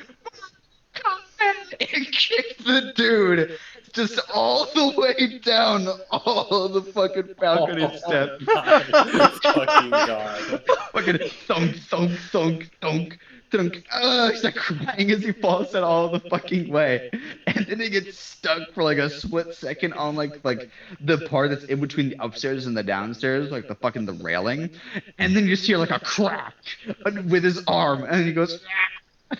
and kicked the dude just all the way down all the fucking balcony Oh steps. my fucking god. Fucking thunk, thunk, thunk, thunk, thunk. He's like crying as he falls down all the fucking way. And then he gets stuck for like a split second on like the part that's in between the upstairs and the downstairs, like the railing. And then you just hear like a crack with his arm, and he goes,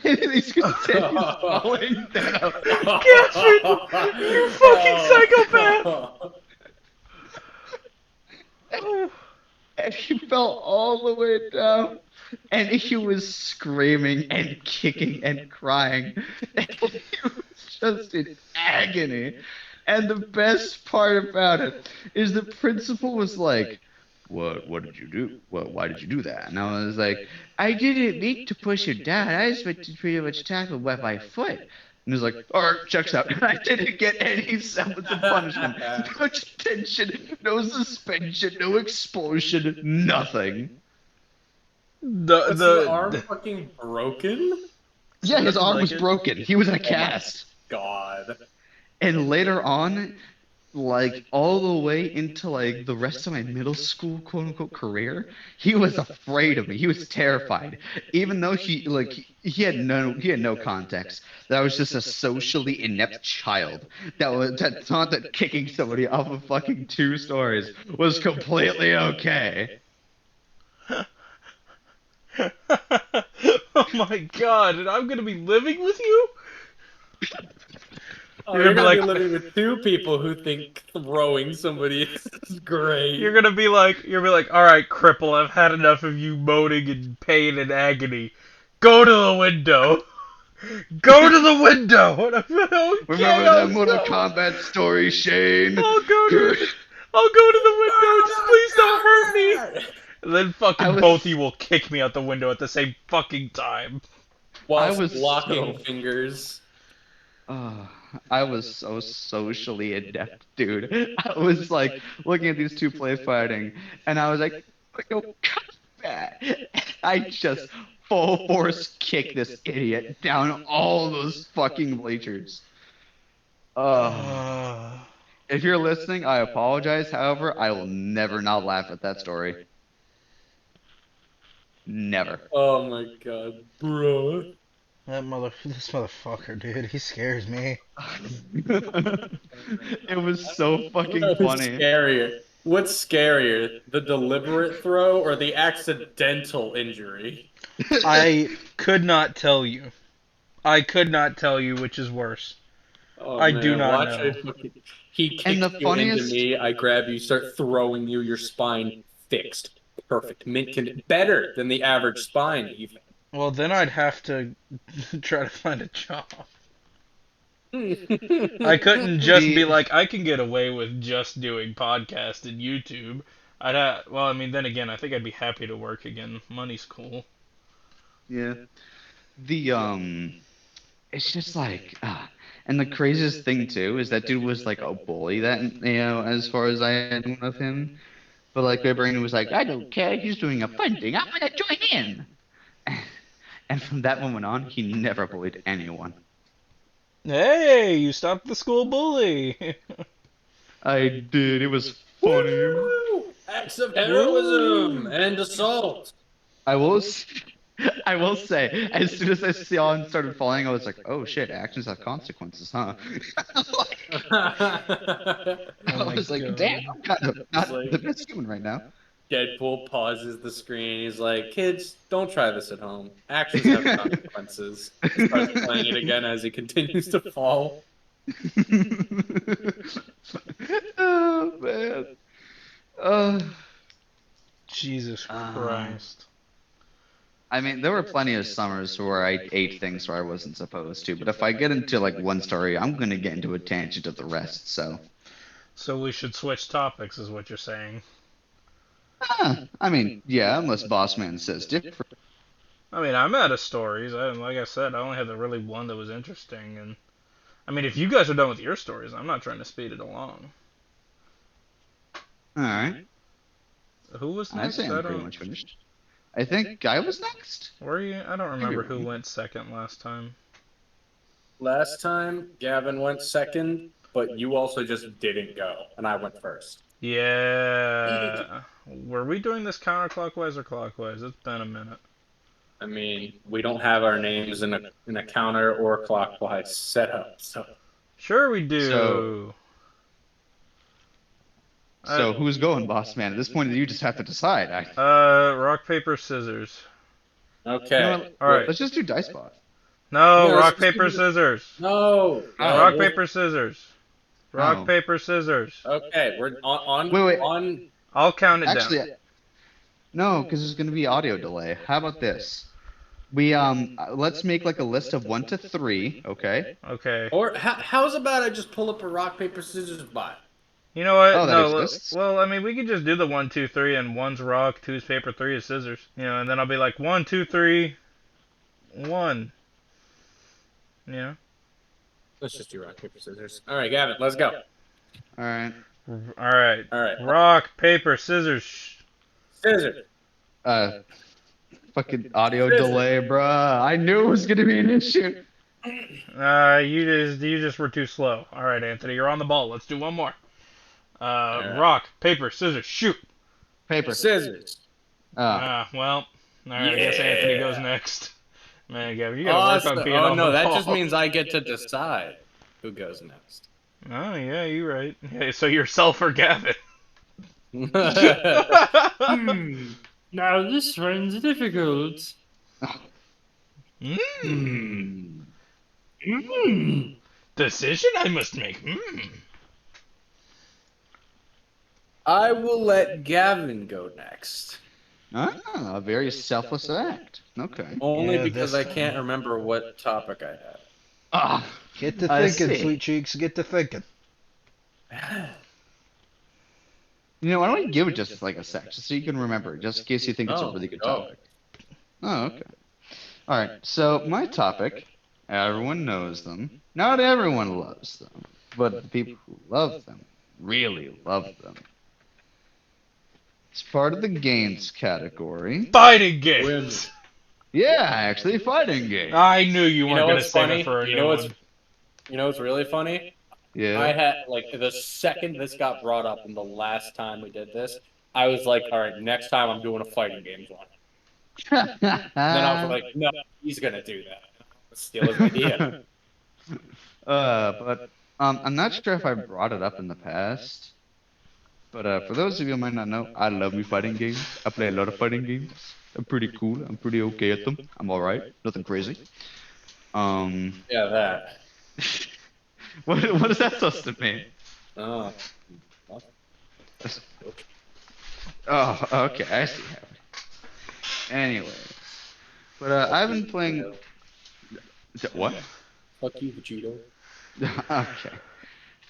and he's falling down. Catherine, you fucking psychopath! Oh. And he fell all the way down. And he was screaming and kicking and crying. And he was just in agony. And the best part about it is the principal was like, what did you do? Why did you do that? And I was like, I didn't mean to push him down. I just meant to pretty much tackle with my foot. And he's like, all right, checks out. And I didn't get any semblance of punishment. No detention, no suspension, no expulsion, nothing. Was his arm fucking broken? Yeah, his arm Like was it. broken. He was in a cast. God. And later on, like all the way into like the rest of my middle school quote unquote career, he was afraid of me. He was terrified. Even though he had no context. That was just a socially inept child that thought that kicking somebody off of fucking 2 stories was completely okay. Oh my god, and I'm gonna be living with you? Oh, You're you're gonna be gonna be like- living with two people who think throwing somebody is great. You're gonna be like, alright, cripple, I've had enough of you moaning in pain and agony. Go to the window. Go to the window! And I'm like, okay, Remember I'll that Mortal go. Kombat story, Shane? I'll go to the window. Just please don't hurt me. And then fucking both of you will kick me out the window at the same fucking time. Whilst I was locking so- fingers. I was so socially adept, dude. I was like looking at these two play fighting, and I was like, "Yo, cut that!" I just full force kick this idiot down all those fucking bleachers. Oh, if you're listening, I apologize. However, I will never not laugh at that story. Never. Oh my god, bro. This motherfucker, dude, he scares me. It was so fucking What's funny. scarier? What's scarier, the deliberate throw or the accidental injury? I could not tell you. I could not tell you which is worse. Oh I do man, not watch know. it. He And kicks the you into funniest, me. I grab you, start throwing you. Your spine fixed, perfect, mint better than the average spine. Even. Well, then I'd have to try to find a job. I couldn't just be the like, I can get away with just doing podcast and YouTube. Well, I mean, then again, I think I'd be happy to work again. Money's cool. yeah, the it's just like and the craziest thing too is that dude was like a bully that as far as I knew of him. But like my brain was like, I don't care, he's doing a fun thing, I'm gonna join in. And from that moment on, he never bullied anyone. Hey, you stopped the school bully. I did. It was funny. Woo! Acts of heroism Woo! and assault. I will. I will say, as soon as I saw him started falling, I was like, "Oh shit! Actions have consequences, huh?" Oh I my was like, "Damn, god. I'm kind of not Like- the best human right now." Deadpool pauses the screen. He's like, "Kids, don't try this at home. Actions have consequences." Starts playing it again as he continues to fall. Oh man. Uh, Jesus uh, Christ. I mean, there were plenty of summers where I ate things where I wasn't supposed to, but if I get into like one story, I'm gonna get into a tangent of the rest. So, So we should switch topics, is what you're saying. I mean, yeah, unless Boss Man says different. I mean, I'm out of stories. Like I said, I only had the really one that was interesting. And I mean, if you guys are done with your stories, I'm not trying to speed it along. All right, Who was I'd next? say I'm pretty much finished. I think Guy was next. Were you? I don't Maybe remember who wrong. went second last time. Last time, Gavin went second, but you also just didn't go, and I went first. Yeah. Were we doing this counterclockwise or clockwise? It's been a minute. I mean, we don't have our names in a counter or clockwise setup, so Sure we do. So who's going, Boss Man? At this point, you just have to decide. Rock, paper, scissors. okay. You know what? All right. Let's just do dice bot. No, Yeah, rock, let's just paper, do scissors. No. Rock, Oh. paper, scissors. Rock, Oh. paper, scissors. Okay, we're on Wait. on. I'll count it Actually, down. no, because there's going to be audio delay. How about this? We let's make like a list of 1 to 3. Okay. Okay. Or how's about I just pull up a rock paper scissors bot? You know what? Oh, that No. exists? Well, I mean, we could just do the 1, 2, 3, and one's rock, two's paper, three is scissors. You know, and then I'll be like 1, 2, 3, 1. Yeah. Let's just do rock paper scissors. All right, Gavin, let's go. All right. All right. All right, Rock, paper, scissors. scissors. Fucking audio Scissors. delay, bruh. I knew it was going to be an issue. You just were too slow. All right, Anthony, you're on the ball. Let's do one more. right. Rock, paper, scissors, shoot. Paper. Scissors. Well, all right. I guess Anthony goes Yeah. next. Man, Gavin, you gotta work on being Oh on no, the that ball. just means I get to decide who goes next. Oh yeah, you're right. Yeah, so yourself or Gavin? Now this one's difficult. Mm. Mm. Decision I must make. I will let Gavin go next. A very selfless act. Okay. Only Yeah, because this I can't remember what topic I had. Ah, Get to I thinking, see. sweet cheeks. Get to thinking. you know, why don't we give it just like a sec, just so you can remember, just in case you think it's a Oh, really good oh. topic. Oh, okay. All right. So my topic Everyone knows them. Not everyone loves them, but the people who love them really love them. It's part of the games category. Fighting When games. Yeah, actually, fighting games. I knew you you weren't know gonna what's save it funny? for a new one. You know what's really funny? I Yeah. had like the second this got brought up in the last time we did this, I was like, all right, next time I'm doing a fighting games one. And then I was like, no, he's gonna do that. Steal his idea. but I'm not sure if I brought it up in the past. But for those of you who might not know, I love me fighting games. I play a lot of fighting games. I'm pretty cool. I'm pretty okay at them. I'm all right. Nothing crazy. Um, Yeah, that. what is that supposed to mean? Oh. Oh, okay. I see. Anyways, but I've been playing. What? Fuck you, Vegito. Okay.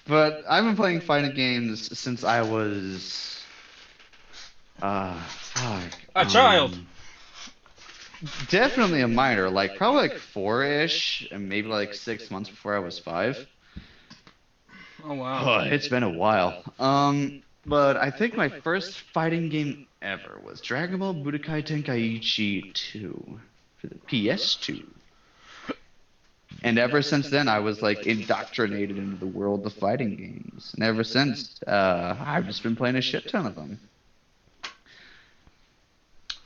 But I've been playing fighting games since I was fuck. A child. Definitely a minor, like probably like 4-ish, and maybe like 6 months before I was 5. Oh wow. Oh, it's been a while. But I think my first fighting game ever was Dragon Ball Budokai Tenkaichi 2 for the PS2. And ever since then, I was like indoctrinated into the world of fighting games. And ever since, I've just been playing a shit ton of them.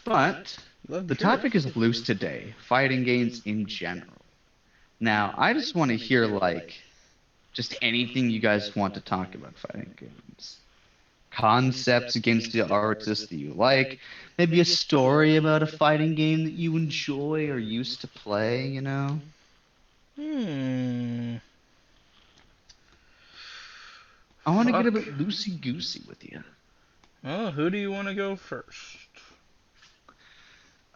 But the topic is loose today, fighting games in general. Now, I just want to hear like just anything you guys want to talk about fighting games. Concepts against the artists that you like, maybe a story about a fighting game that you enjoy or used to play, you know? Hmm. I want to get a Fuck. bit loosey-goosey with you. Well, who do you want to go first?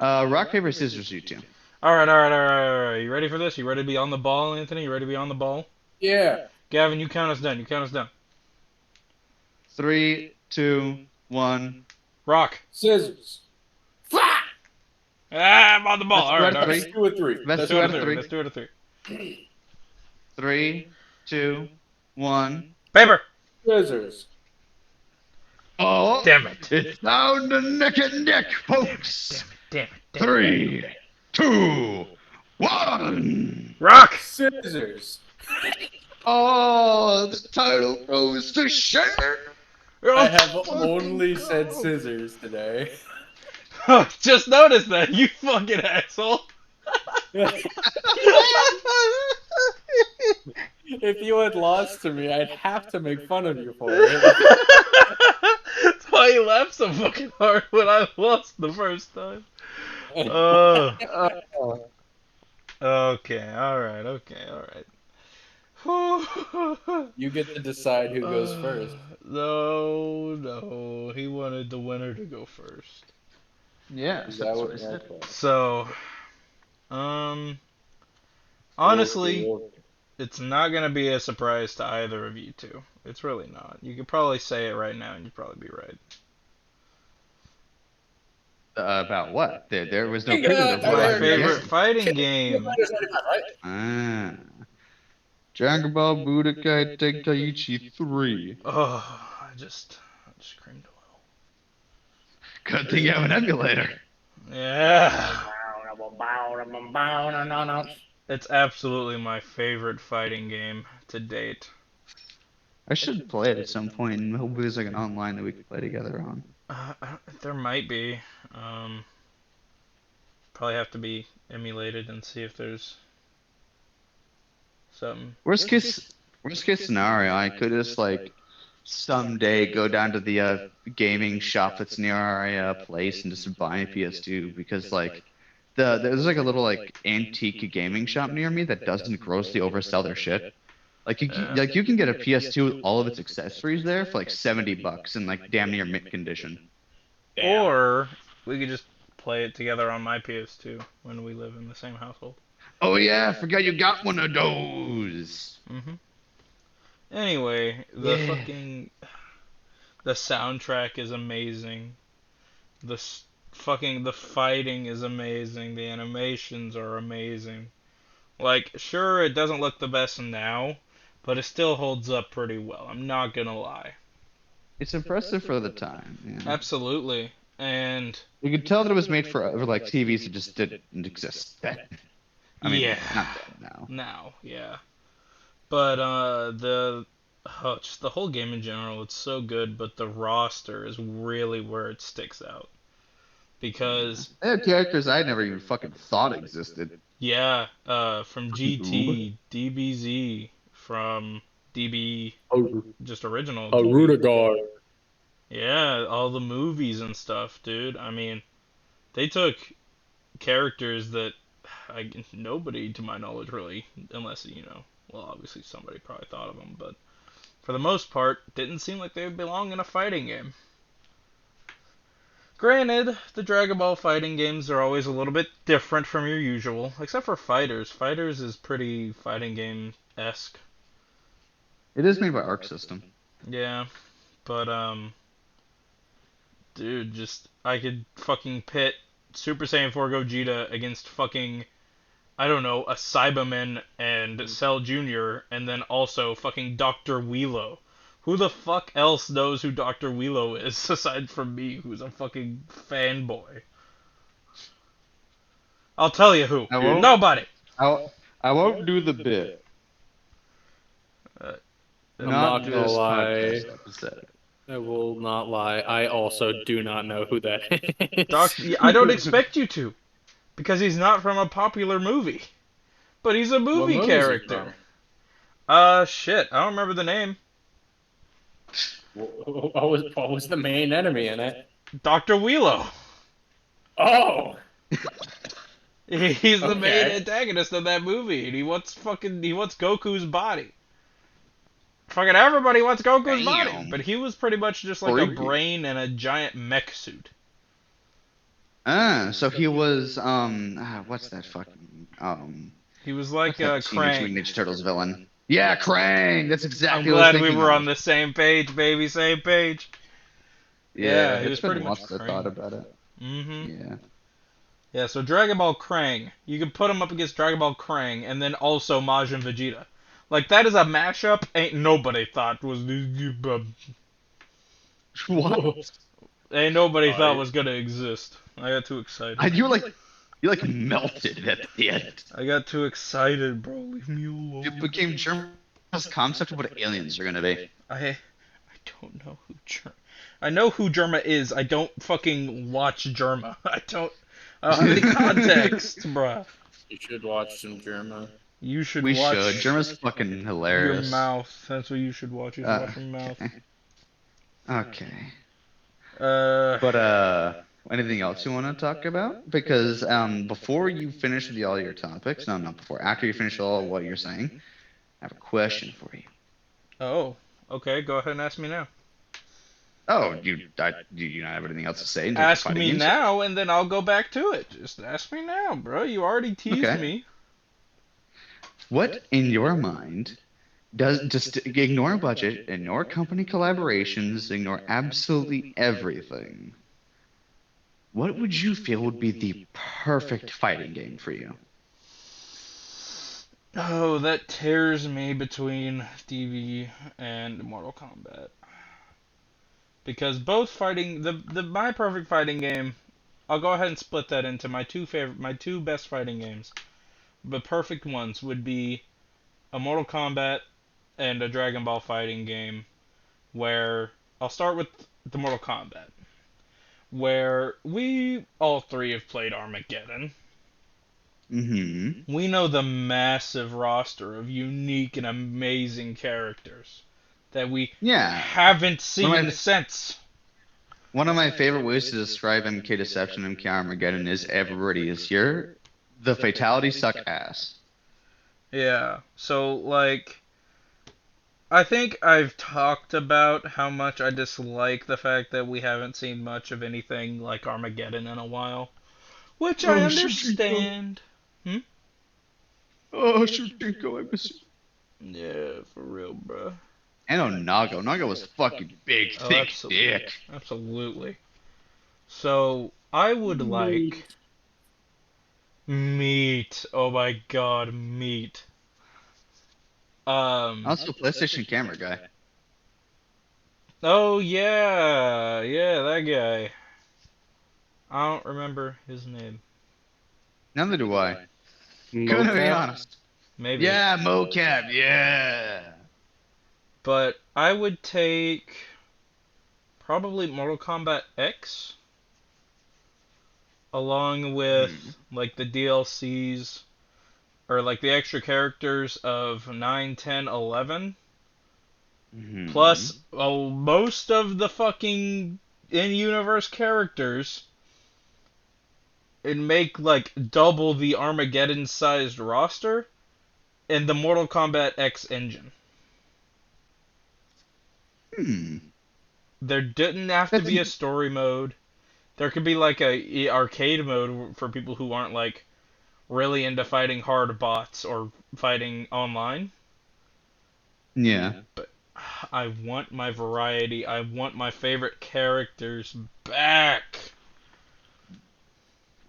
Rock, paper, scissors, you two. All right. You ready for this? You ready to be on the ball, Anthony? You ready to be on the ball? Yeah. Gavin, you count us down. You count us down. 3, 2, 1. Rock. Scissors. Ah, I'm on the ball. Let's All do right, it all at right. Let's do a three. Let's Let's do do it it at at 3. Let's do it at 3. 3, 2, 1. Paper. Scissors. Oh, Damn it. it's down to neck and neck, folks. Damn it. 3, 2, 1. Rock. Scissors. Oh, the title goes to Sharon. I have only said scissors today. Just noticed that, you fucking asshole. If you had lost to me, I'd have to make fun of you for it. That's why you laughed so fucking hard when I lost the first time. Uh, okay, alright. You get to decide who goes first. No, he wanted the winner to go first. Yeah, Is that's that what I what said. So, honestly, it's not gonna be a surprise to either of you two. It's really not. You could probably say it right now and you'd probably be right. About what? There was no Hey, clue. uh, There was My Tyler, a favorite guess. fighting game. Ah. Dragon Ball Budokai Tenkaichi 3. Oh, I just screamed a Good thing you have an emulator. little. Yeah. It's absolutely my favorite fighting game to date. I should play it at some point, and hopefully there's like an online that we can play together on. There might be. Probably have to be emulated and see if there's something. Worst case scenario, I could just like someday go down to the gaming shop that's near our place and just buy a PS2 because like there's like a little like antique gaming shop near me that doesn't grossly oversell their shit. Like you can get a PS2 with all of its accessories there for like $70 in like damn near mint condition. Or we could just play it together on my PS2 when we live in the same household. Oh yeah, I forgot you got one of those. Anyway, Yeah. the soundtrack is amazing. The fighting is amazing. The animations are amazing. Like, sure, it doesn't look the best now, but it still holds up pretty well. I'm not gonna lie. It's impressive for the time. Yeah. Absolutely. And You could tell that it was made for like TVs that just didn't exist then. I yeah, mean, not then, now. now, yeah. But just the whole game in general, it's so good, but the roster is really where it sticks out. Yeah. Because They have characters I never even fucking thought existed. yeah, from Fucking Oob. GT, DBZ, from DB A, just original a DB. Rudigar. Yeah, all the movies and stuff, dude. I mean, they took characters that nobody, to my knowledge, really, unless well, obviously somebody probably thought of them, but for the most part, didn't seem like they would belong in a fighting game. Granted, the Dragon Ball fighting games are always a little bit different from your usual, except for Fighters. Fighters is pretty fighting game-esque. It is made by Arc System. Yeah, but dude, just I could fucking pit Super Saiyan 4 Gogeta against fucking I don't know, a Cyberman and Cell Jr. and then also fucking Dr. Wheelo. Who the fuck else knows who Dr. Wheelo is aside from me, who's a fucking fanboy? I'll tell you who, I dude. won't. Nobody. I won't do the bit. Uh, I'm Not not gonna this lie. podcast episode. I will not lie. I also do not know who that is. I don't expect you to, because he's not from a popular movie, but he's a What movie movie is he character. Shit, I don't remember the name. What was the main enemy in it? Dr. Wheelo. Oh, He's the main okay. antagonist of that movie, and he wants Goku's body. Fucking everybody wants Goku's body, Damn. but he was pretty much just like a brain and a giant mech suit. So he was what's that fucking He was like what's that Teenage Krang. Mutant Ninja Turtles villain? Yeah, Krang. That's I'm exactly what I glad was we thinking were of. on the same page, baby, same page. Yeah, he was it's been pretty a while much since I Krang. thought about it. Mm-hmm. Yeah. Yeah, so Dragon Ball Krang. You can put him up against Dragon Ball Krang, and then also Majin Vegeta. Like, that is a mashup ain't nobody thought was... What? Ain't nobody thought was gonna exist. I got too excited. You like melted at the end. I got too excited, bro. Leave me alone. It became Germa's concept of what aliens are gonna be. I don't know who Germa. I know who Germa is. I don't fucking watch Germa. I don't have any context, bruh. You should watch some Germa. You should We watch should. Germa's fucking your hilarious. mouth. That's what you should watch. You should watch your mouth. Okay. Uh, But anything else you want to talk about? Because before you finish with all your topics, no, not before, after you finish all what you're saying, I have a question for you. oh, okay. Go ahead and ask me now. Oh, do you not have anything else to say? in terms of Ask fighting me games? now, and then I'll go back to it. Just ask me now, bro. You already teased Okay. me. What in your mind does just ignore budget, ignore company collaborations, ignore absolutely everything? What would you feel would be the perfect fighting game for you? Oh, that tears me between DB and Mortal Kombat. Because both fighting my perfect fighting game, I'll go ahead and split that into my two best fighting games. The perfect ones would be a Mortal Kombat and a Dragon Ball fighting game, where I'll start with the Mortal Kombat, where we all three have played Armageddon. Mm-hmm. We know the massive roster of unique and amazing characters that we Yeah. haven't seen One of my- since. One of my favorite ways to describe MK Deception and MK Armageddon is everybody is here. The fatalities suck ass. Yeah, so, like, I think I've talked about how much I dislike the fact that we haven't seen much of anything like Armageddon in a while. Which I understand. Oh, Shootinko, I miss you. Yeah, for real, bruh. And Onago. Onago was fucking big, Oh, thick absolutely. dick. Absolutely. So, I would like Meat. Oh my god, meat. Also, a PlayStation camera guy. Oh yeah, yeah, that guy. I don't remember his name. Neither do I. Gonna be Mocap. honest. Maybe. Yeah, mocap. Yeah. But I would take probably Mortal Kombat X along Hmm. with like the DLCs or like the extra characters of 9, 10, 11 plus Hmm. most of the fucking in-universe characters and make like double the Armageddon sized roster in the Mortal Kombat X engine. Hmm. There didn't have to That's be a story mode. There could be like a arcade mode for people who aren't like really into fighting hard bots or fighting online. yeah. But I want my variety. I want my favorite characters back.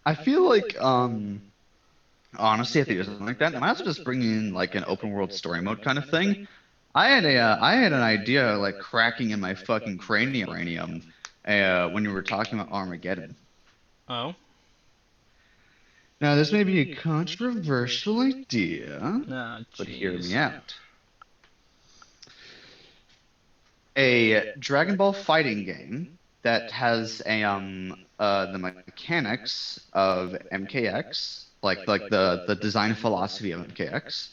I feel like honestly, if they do something like that, they might also just bring in like an open world story mode kind of thing. I had an idea like cracking in my fucking cranium when you were talking about Armageddon. Oh, Now, this may be a controversial idea, nah, but hear me jeez. out. A Dragon Ball fighting game that has the mechanics of MKX, like the design philosophy of MKX,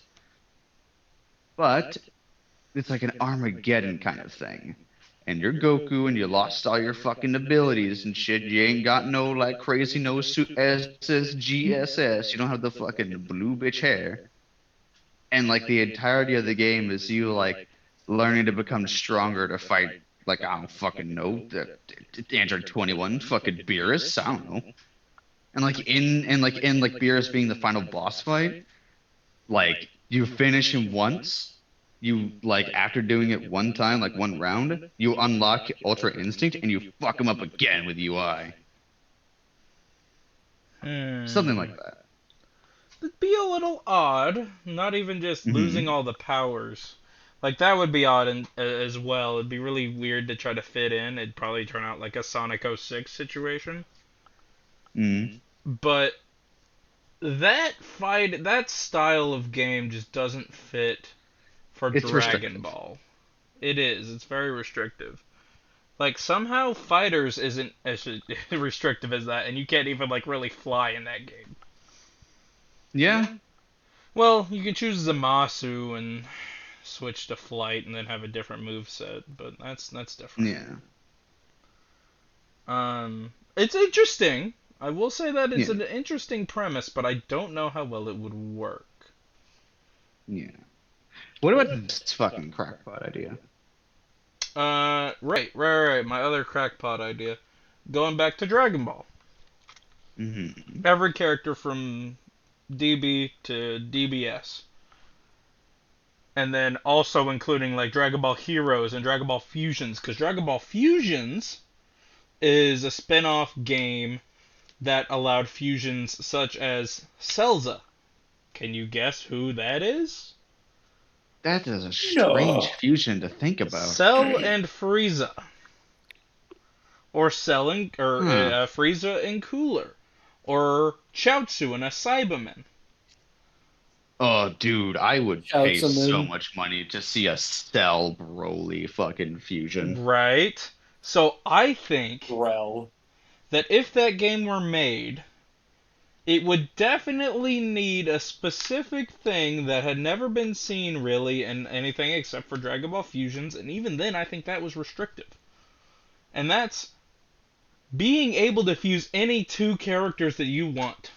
but it's like an Armageddon kind of thing. And you're Goku and you lost all your fucking abilities and shit. You ain't got no like crazy no suit SSGSS. You don't have the fucking blue bitch hair. And like the entirety of the game is you like learning to become stronger to fight like I don't fucking know the Android 21 fucking Beerus. I don't know. And like in Beerus being the final boss fight, like you finish him once, you like after doing it one time, like one round, you unlock Ultra Instinct and you fuck him up again with UI. Something Hmm. like that. It'd be a little odd. Not even just losing Hmm. all the powers. Like that would be odd as well. It'd be really weird to try to fit in. It'd probably turn out like a Sonic 06 situation. Hmm. But that style of game just doesn't fit for It's Dragon restrictive. Ball. It is. It's very restrictive. Like somehow Fighters isn't as restrictive as that, and you can't even like really fly in that game. Yeah. Well, you can choose Zamasu and switch to flight and then have a different move set, but that's different. Yeah. It's interesting. I will say that it's Yeah. an interesting premise, but I don't know how well it would work. Yeah. What about this fucking crackpot idea? Right. My other crackpot idea. Going back to Dragon Ball. Hmm. Every character from DB to DBS. And then also including like Dragon Ball Heroes and Dragon Ball Fusions, because Dragon Ball Fusions is a spin-off game that allowed fusions such as Celza. Can you guess who that is? That is a strange No. fusion to think about. Cell and Frieza, or Huh. Frieza and Cooler, or Chaozu and a Cyberman. Oh, dude, I would pay Shouts him so in. much money to see a Cell Broly fucking fusion. Right. So I think Rel. that if that game were made, it would definitely need a specific thing that had never been seen really in anything except for Dragon Ball Fusions, and even then I think that was restrictive. And that's being able to fuse any two characters that you want.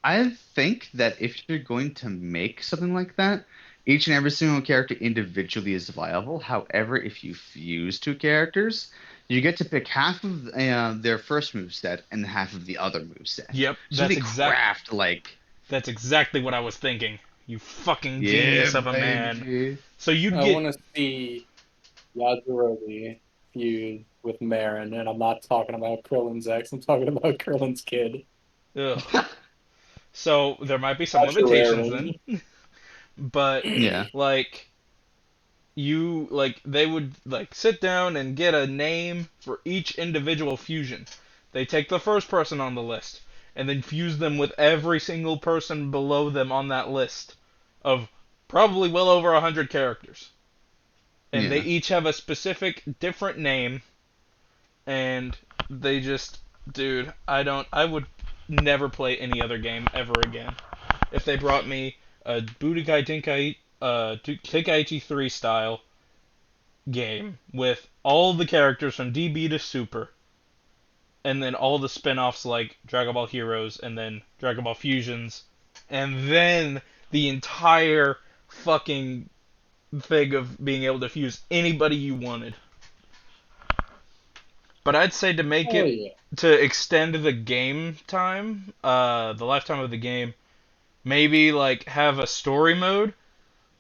I think that if you're going to make something like that, each and every single character individually is viable. However, if you fuse two characters, you get to pick half of their first move set and half of the other move set. Yep, So they craft like, that's exactly what I was thinking. You fucking yeah, genius of a man. baby. So you'd I get want to see Yajirobe feud with Marin, and I'm not talking about Krillin's ex. I'm talking about Krillin's kid. Ugh. So there might be some Not your rare limitations then, one. but Yeah. like they would like sit down and get a name for each individual fusion. They take the first person on the list and then fuse them with every single person below them on that list of probably well over 100 characters. And they Yeah. each have a specific different name, and they just, dude, I would never play any other game ever again. If they brought me a Budokai Tenkaichi 3 style game with all the characters from DB to Super, and then all the spin-offs like Dragon Ball Heroes and then Dragon Ball Fusions, and then the entire fucking thing of being able to fuse anybody you wanted. But I'd say to make Oh it yeah. to extend the game time, the lifetime of the game, maybe like have a story mode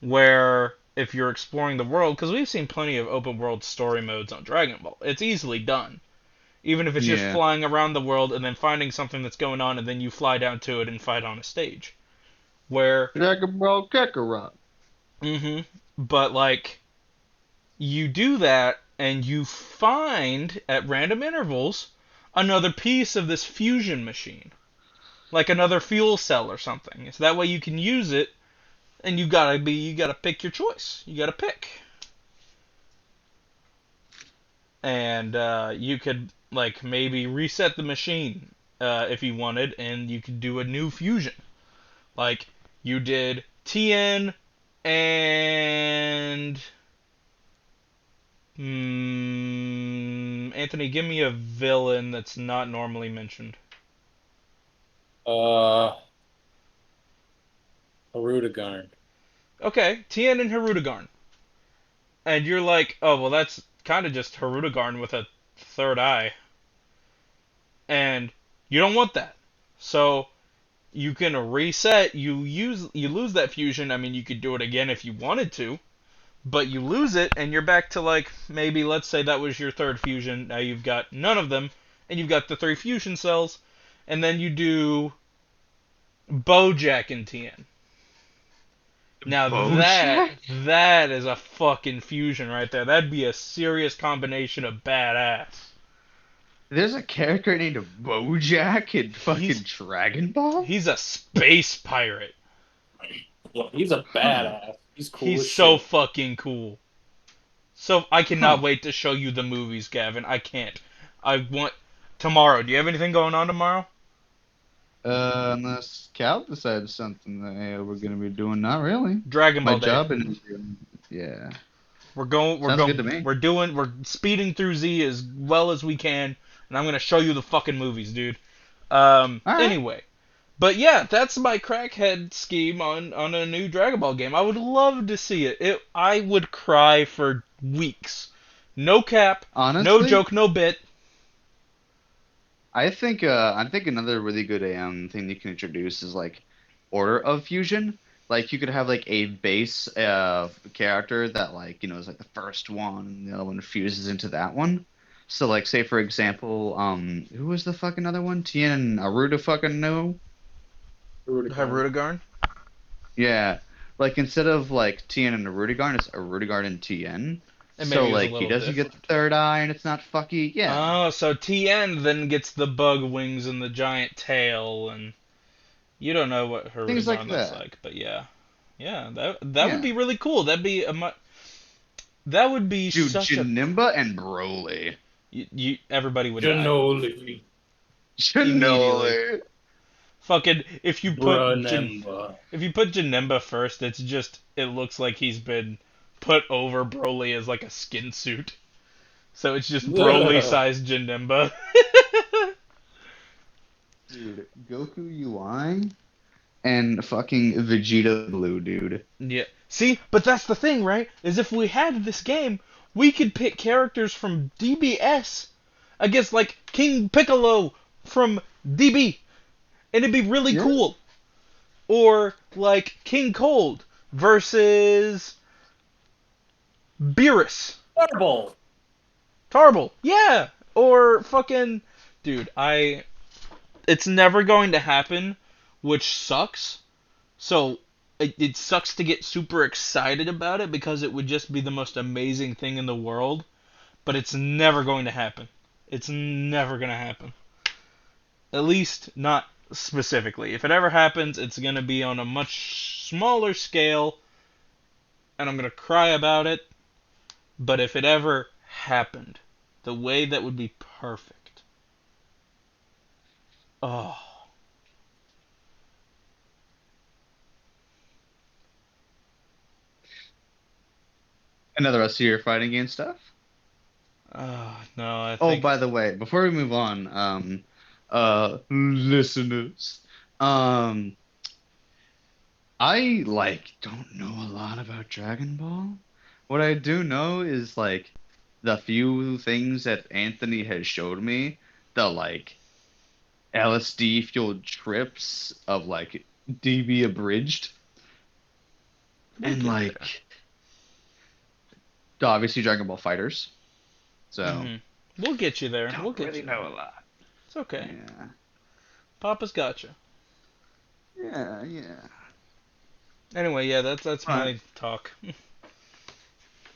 where if you're exploring the world, because we've seen plenty of open world story modes on Dragon Ball, it's easily done. Even if it's just Yeah. flying around the world and then finding something that's going on and then you fly down to it and fight on a stage. Where, Dragon Ball Kakarot. mm-hmm, but like, you do that and you find at random intervals another piece of this fusion machine. Like another fuel cell or something. So that way you can use it and you gotta pick your choice. You gotta pick. And you could like maybe reset the machine if you wanted, and you could do a new fusion. Like you did TN and Anthony, give me a villain that's not normally mentioned. Uh, Arudagarn. Okay, TN and Hirudegarn. And you're like, oh well, that's kind of just Hirudegarn with a third eye, and you don't want that. So you can reset. You lose that fusion. I mean, you could do it again if you wanted to, but you lose it, and you're back to like maybe let's say that was your third fusion. Now you've got none of them, and you've got the 3 fusion cells, and then you do Bojack and TN. Now that Bojack? that is a fucking fusion right there. That'd be a serious combination of badass. There's a character named Bojack in fucking He's Dragon Ball? he's a space pirate. Yeah, he's a Huh. badass. He's cool He's as so shit. fucking cool. So I Huh. cannot wait to show you the movies, Gavin. I can't. I want tomorrow. Do you have anything going on tomorrow? Unless Cal decides something that hey, we're gonna be doing, not really. Dragon My Ball Day. job and yeah, We're going. We're sounds good going. to me. We're doing. We're speeding through Z as well as we can, and I'm gonna show you the fucking movies, dude. All right, Anyway, but yeah, that's my crackhead scheme on a new Dragon Ball game. I would love to see it. I would cry for weeks. No cap, no honestly, joke, no bit. I think another really good thing you can introduce is like order of fusion. Like you could have like a base character that like is like the first one, and the other one fuses into that one. So like say for example, who was the fucking other one? Tien and Aruda fucking no. Arudagarn. Hirudegarn. Yeah. Like instead of like Tien and Arudigarn, it's Arudigarn and Tien. And So maybe it was a like he little doesn't get the different. third eye and it's not fucky. Yeah. Oh, so TN then gets the bug wings and the giant tail, and you don't know what Things like Hirudegarn looks that. like, but yeah, yeah, that would Yeah. be really cool. That would be Dude, such a Janemba and Broly. everybody would die Janoli. immediately. Janoli. Fucking Branemba. if you put Janemba first, it looks like he's been put over Broly as like a skin suit. So it's just Broly sized Janemba. Dude, Goku UI and fucking Vegeta Blue, dude. Yeah. See, but that's the thing, right? Is if we had this game, we could pick characters from DBS against like King Piccolo from DB, and it'd be really Yeah. cool. Or like King Cold versus Beerus. Fireball. Tarble, yeah, or fucking, dude, it's never going to happen, which sucks. So it sucks to get super excited about it because it would just be the most amazing thing in the world, but it's never going to happen. It's never going to happen. At least not specifically. If it ever happens, it's going to be on a much smaller scale, and I'm going to cry about it. But if it ever happened, the way that would be perfect. Oh. Another rest of your fighting game stuff? No, I Oh, think. by the way, before we move on, listeners, um, I don't know a lot about Dragon Ball. What I do know is the few things that Anthony has showed me, the LSD fueled trips of DB abridged, We'll and get there. obviously Dragon Ball Fighters. So We'll get you there. We'll don't get really you there. know a lot. It's okay. Yeah, Papa's got you. yeah. Anyway, yeah, that's All right. my talk.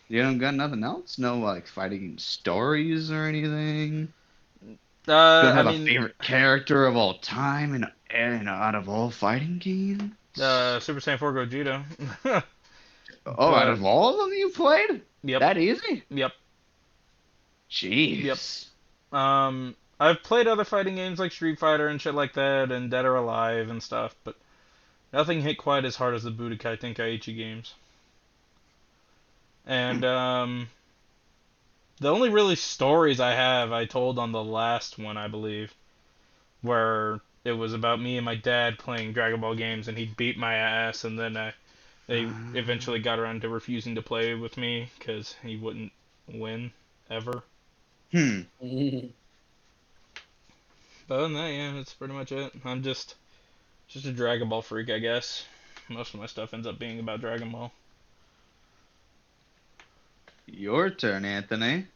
You don't got nothing else? No fighting game stories or anything? Don't I have a mean, favorite character of all time and out of all fighting games? Super Saiyan 4 Gogeta. Oh, out but of all of them you played? yep, That easy? yep, yep. Jeez. I've played other fighting games like Street Fighter and shit like that, and Dead or Alive and stuff, but nothing hit quite as hard as the Budokai Tenkaichi games. And the only really stories I have, I told on the last one, I believe, where it was about me and my dad playing Dragon Ball games, and he beat my ass, and then they eventually got around to refusing to play with me because he wouldn't win ever. Hmm. But other than that, yeah, that's pretty much it. I'm just a Dragon Ball freak, I guess. Most of my stuff ends up being about Dragon Ball. Your turn, Anthony.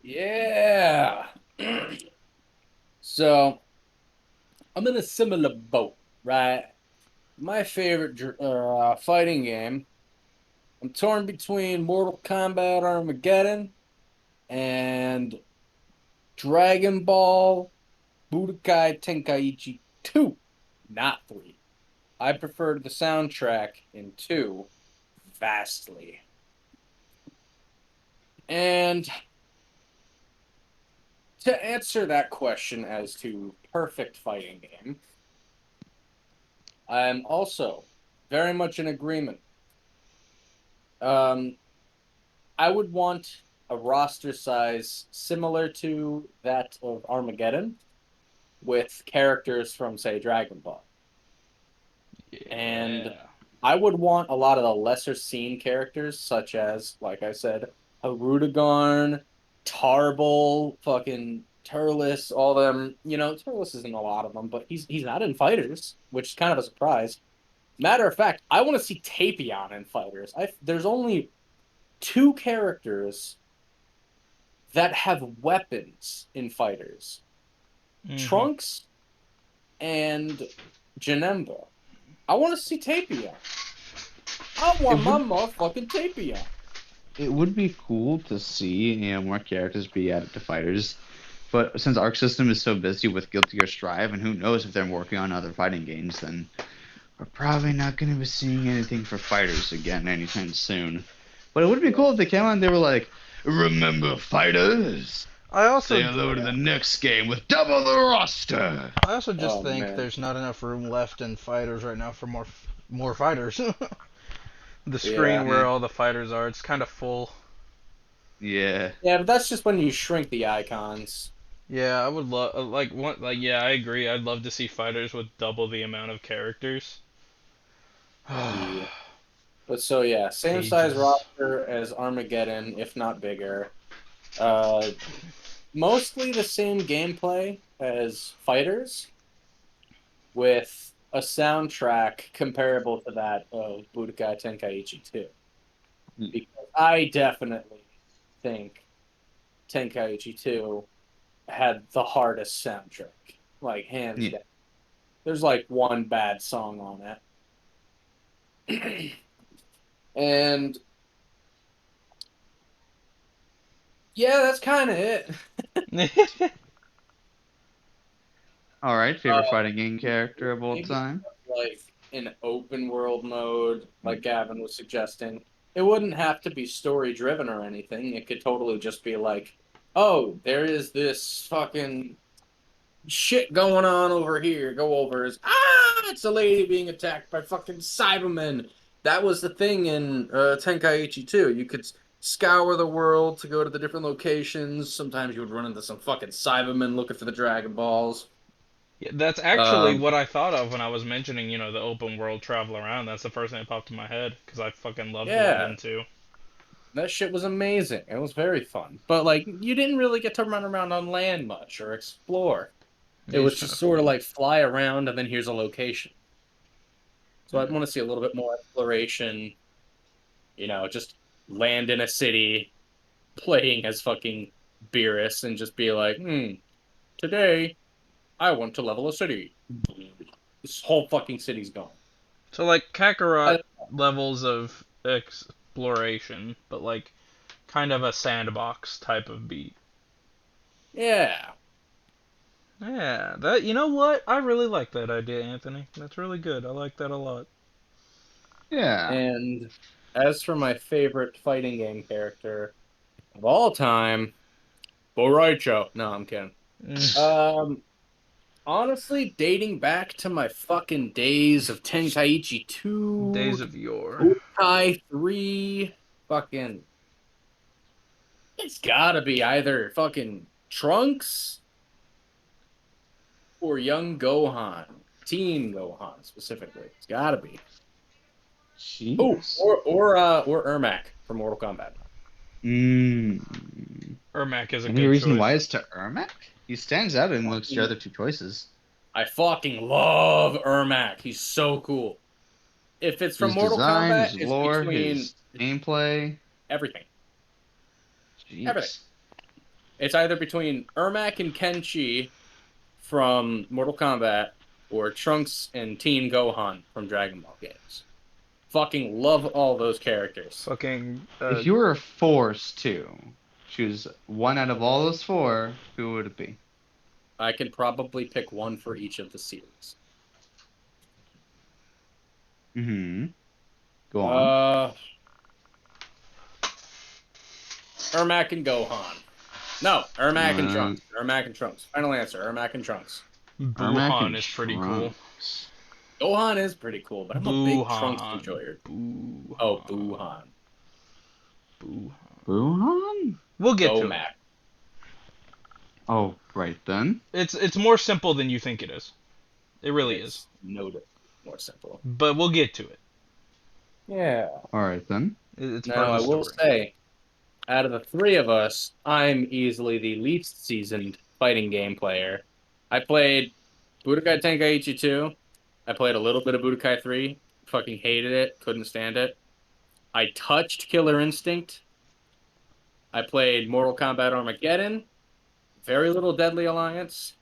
Yeah. So I'm in a similar boat, right? My favorite fighting game. I'm torn between Mortal Kombat Armageddon and Dragon Ball Budokai Tenkaichi 2, not 3. I preferred the soundtrack in 2 vastly. And to answer that question as to perfect fighting game, I'm also very much in agreement. Um, I would want a roster size similar to that of Armageddon with characters from, say, Dragon Ball. And Yeah. I would want a lot of the lesser seen characters, such as, like I said, Harudagarn, Tarble, fucking Turles, all them. You know, Turles isn't a lot of them, but he's not in Fighters, which is kind of a surprise. Matter of fact, I want to see Tapion in Fighters. There's only 2 characters that have weapons in Fighters: Mhm. Trunks and Janemba. I want to see Tapion. I It want my would motherfucking Tapion. it would be cool to see, more characters be added to fighters. But since Arc System is so busy with Guilty Gear Strive, and who knows if they're working on other fighting games, then we're probably not going to be seeing anything for fighters again anytime soon. But it would be cool if they came out and they were like, "Remember fighters? I Say also hello to the next game with double the roster." I also just Oh think man, there's not enough room left in fighters right now for more fighters. The yeah, screen where all the fighters are, it's kind of full. Yeah. yeah, but that's just when you shrink the icons. Yeah, I would love yeah, I agree. I'd love to see fighters with double the amount of characters. Yeah, but so yeah, same size Pages. roster as Armageddon, if not bigger. Uh, Mostly the same gameplay as Fighters, with a soundtrack comparable to that of Budokai Tenkaichi 2. Because I definitely think Tenkaichi 2 had the hardest soundtrack, like hands Yeah. down. There's like one bad song on it. And yeah, that's kind of it. All right, favorite fighting game character of all Maybe time. like in open world mode, like Gavin was suggesting. It wouldn't have to be story driven or anything. It could totally just be like, oh, there is this fucking shit going on over here. Go over is it's a lady being attacked by fucking Cybermen. That was the thing in Tenkaichi 2. You could scour the world to go to the different locations. Sometimes you would run into some fucking Cybermen looking for the Dragon Balls. Yeah, that's actually Um, what I thought of when I was mentioning, the open world travel around. That's the first thing that popped in my head because I fucking loved yeah, London too. that shit was amazing. It was very fun. But like you didn't really get to run around on land much or explore. It Yeah, was just kind just of sort of floating. like fly around and then here's a location. So I'd Yeah. want to see a little bit more exploration, just land in a city playing as fucking Beerus and just be like, today I want to level a city. This whole fucking city's gone. So like Kakarot I, levels of exploration, but like kind of a sandbox type of beat. yeah. Yeah, that you know what? I really like that idea, Anthony. That's really good. I like that a lot. Yeah. And as for my favorite fighting game character of all time, Boraicho. No, I'm kidding. Mm, Um, Honestly, dating back to my fucking days of Tenkaichi 2, Days of Yore. Budokai 3, fucking, it's gotta be either fucking Trunks or young Gohan. Teen Gohan specifically. It's gotta be. Oh, Jeez. or Ermac from Mortal Kombat. Mm. Ermac is a Any good reason choice. why it's to Ermac? He stands out amongst your other two choices. I fucking love Ermac. He's so cool. If it's from His Mortal design, Kombat, his it's lore, between his gameplay. everything. Everything. Jeez. It's either between Ermac and Kenshi from Mortal Kombat or Trunks and Teen Gohan from Dragon Ball games. Fucking love all those characters. Fucking If you were forced to choose one out of all those four, who would it be? I can probably pick one for each of the series. Mm-hmm. Go on. Ermac and Gohan. No, Ermac and Uh, Trunks. Ermac and Trunks. Final answer, Ermac and Trunks. Ermac Buuhan and is pretty cool. Trunks. Gohan is pretty cool, but I'm a big Trunks Buuhan. enjoyer. Oh, Buuhan. Buuhan. Buuhan. Buhan? We'll get Go to it. Mac. Oh, right then. It's more simple than you think it is. It really is. It's noted more simple. But we'll get to it. Yeah. All right then. It's part Now, of I the will story. say, out of the three of us, I'm easily the least seasoned fighting game player. I played Budokai Tenkaichi 2. I played a little bit of Budokai 3. Fucking hated it. Couldn't stand it. I touched Killer Instinct. I played Mortal Kombat Armageddon. Very little Deadly Alliance.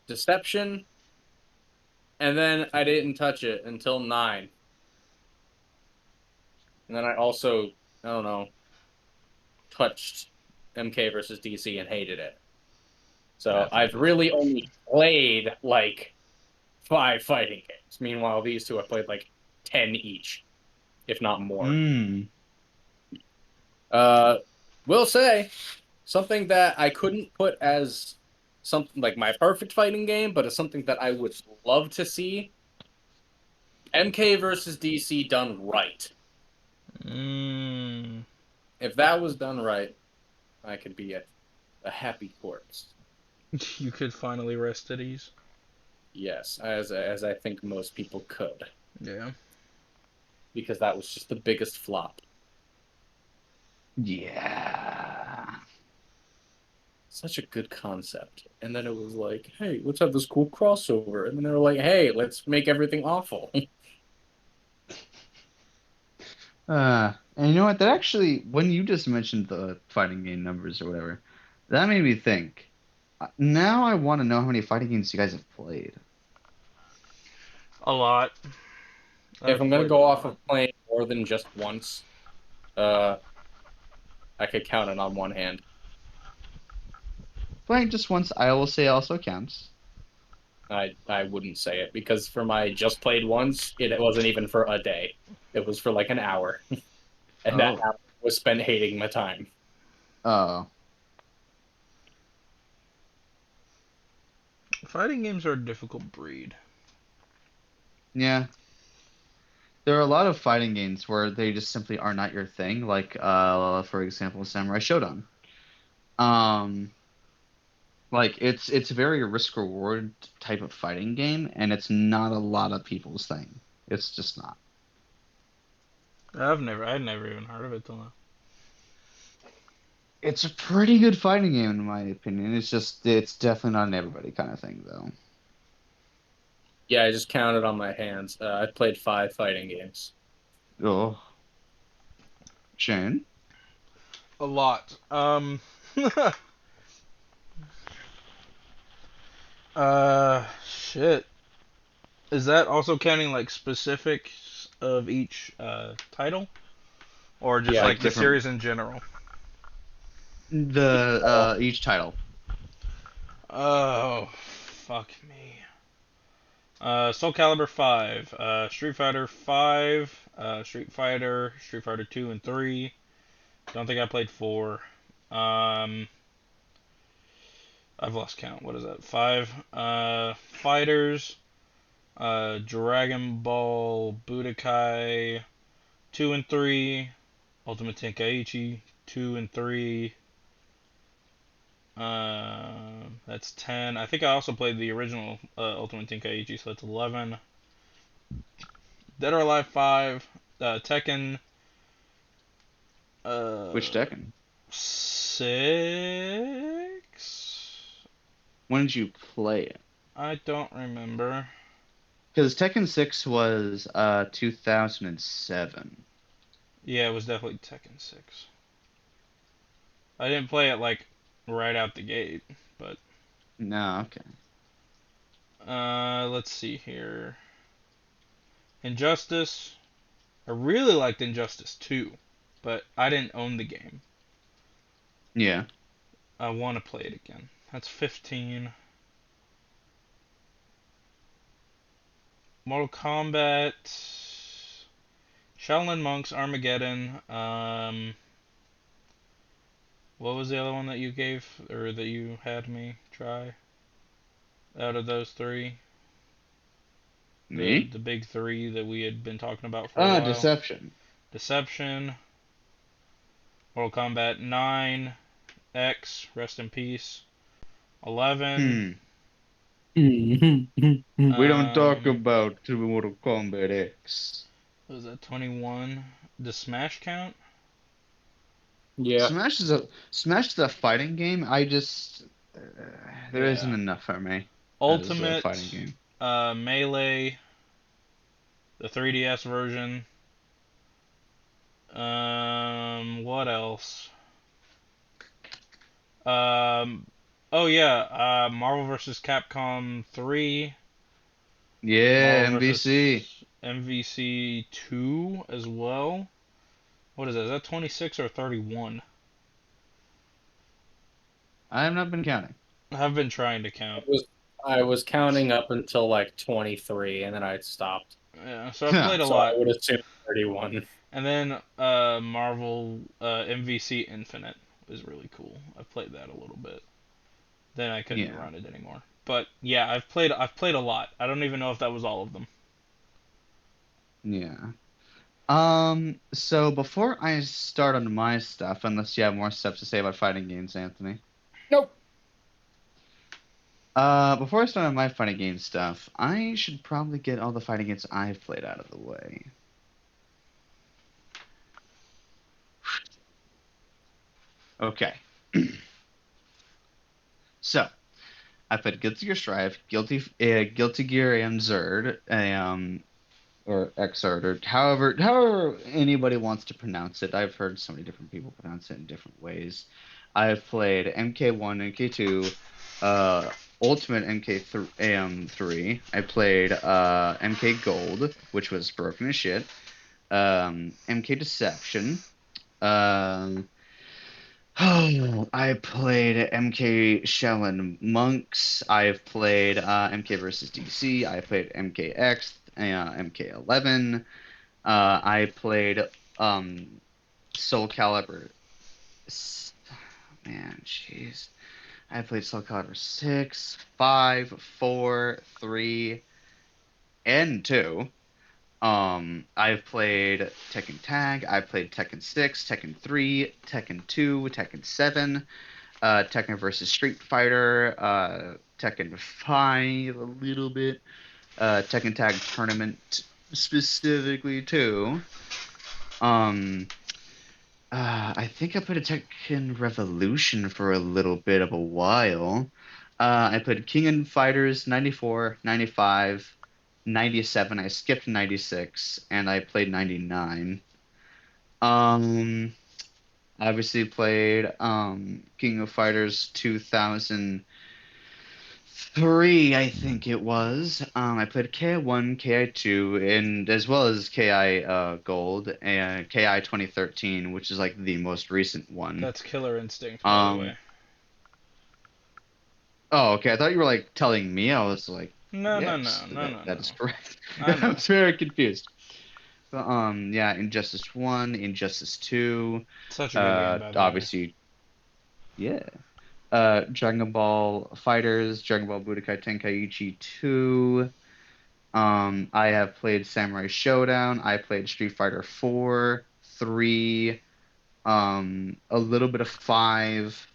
Deception. And then I didn't touch it until 9. And then I also, I don't know, touched MK versus DC and hated it. So That's I've interesting. really only played like 5 fighting games. Meanwhile, these two have played like 10 each, if not more. Mm. Uh, will say something that I couldn't put as something like my perfect fighting game, but it's something that I would love to see. MK versus DC done right. Mm, If that was done right, I could be a happy corpse. you could finally rest at ease. Yes, as I think most people could, Yeah. because that was just the biggest flop. Yeah. Such a good concept. And then it was like, hey, let's have this cool crossover. And then they were like, hey, let's make everything awful. And you know what? That actually, when you just mentioned the fighting game numbers or whatever, that made me think. Now I want to know how many fighting games you guys have played. A lot. If I've I'm gonna played a go off lot. of playing more than just once, uh, I could count it on one hand. Playing just once, I will say also counts. I wouldn't say it because for my just played once, it wasn't even for a day. It was for like an hour, and that Oh. hour was spent hating my time. Oh. Fighting games are a difficult breed. Yeah. There are a lot of fighting games where they just simply are not your thing, like for example, Samurai Shodown. Um like it's a very risk reward type of fighting game and it's not a lot of people's thing. It's just not. I'd never even heard of it till now. It's a pretty good fighting game in my opinion. It's definitely not an everybody kind of thing though. Yeah, I just counted on my hands. I played 5 fighting games. Oh, Shane. A lot. Shit. Is that also counting like specifics of each title, or just Yeah, Like like the different series in general? the uh, each title. Oh, fuck me. Soul Calibur 5, Street Fighter 5, Street Fighter 2 and 3. Don't think I played 4. Um, I've lost count. What is that? 5. Fighters, Dragon Ball Budokai 2 and 3, Ultimate Tenkaichi 2 and 3. That's 10. I think I also played the original Ultimate Tenkaichi, so that's 11. Dead or Alive 5, Tekken Which uh, Tekken? 6. When did you play it? I don't remember. Because Tekken 6 was 2007. Yeah, it was definitely Tekken 6. I didn't play it like right out the gate, but No, okay. let's see here. Injustice. I really liked Injustice 2, but I didn't own the game. Yeah. I want to play it again. That's 15. Mortal Kombat, Shaolin Monks, Armageddon. What was the other one that you gave or that you had me try out of those three? The Me? the big three that we had been talking about for a Ah, while. Deception. Deception, Mortal Kombat 9, X, rest in peace. 11. Hmm. yeah, We don't talk Um, about Mortal Kombat X. what was that 21? Does Smash count? Smash is a fighting game. There isn't Yeah. enough for me as a fighting Ultimate, game. Melee, the 3DS version. What else? Um, oh yeah, Marvel vs. Capcom 3, Yeah, Marvel MVC. vs. MVC 2 as well. What is that? Is that 26 or 31? I have not been counting. I've been trying to count. I was counting up until like 23, and then I stopped. Yeah, so I've Huh. played a So I lot. would assume 31. And then Marvel MVC Infinite is really cool. I've played that a little bit. Then I couldn't Yeah. run it anymore. But yeah, I've played a lot. I don't even know if that was all of them. Yeah. So before I start on my stuff, unless you have more stuff to say about fighting games, Anthony. Nope. Before I start on my fighting game stuff, I should probably get all the fighting games I've played out of the way. Okay. So, I played Guilty Gear Strive, Guilty Gear, and Zerd. or Xart, or however anybody wants to pronounce it. I've heard so many different people pronounce it in different ways. I've played MK1, MK2, uh, Ultimate MK3. I played MK Gold, which was broken as shit. MK Deception. Um, I played MK Shell and Monks. I've played MK versus DC. I played MKX, MK11. I played um, Soul Calibur. Man, jeez. I played Soul Calibur 6, 5, 4, 3, and 2. I've played Tekken Tag. I've played Tekken 6, Tekken 3, Tekken 2, Tekken 7, Tekken versus Street Fighter, Tekken 5 a little bit, Tekken Tag Tournament specifically too. Um, I think I played a Tekken Revolution for a little bit of a while. I played King of Fighters 94, 95, 97. I skipped 96, and I played 99. Um, obviously played King of Fighters 2003, I think it was. I played KI1, KI2, and as well as KI Gold and KI 2013, which is like the most recent one. That's Killer Instinct, by the Um, way. oh, okay. I thought you were like telling me. I was like, No, no, yes, no, no, no, that is no. correct. I I know. was very confused. But yeah, Injustice 1, Injustice 2, Such a good game, by the way. obviously, yeah. Dragon Ball Fighters, Dragon Ball Budokai Tenkaichi 2. I have played Samurai Showdown. I played Street Fighter 4, 3, a little bit of 5.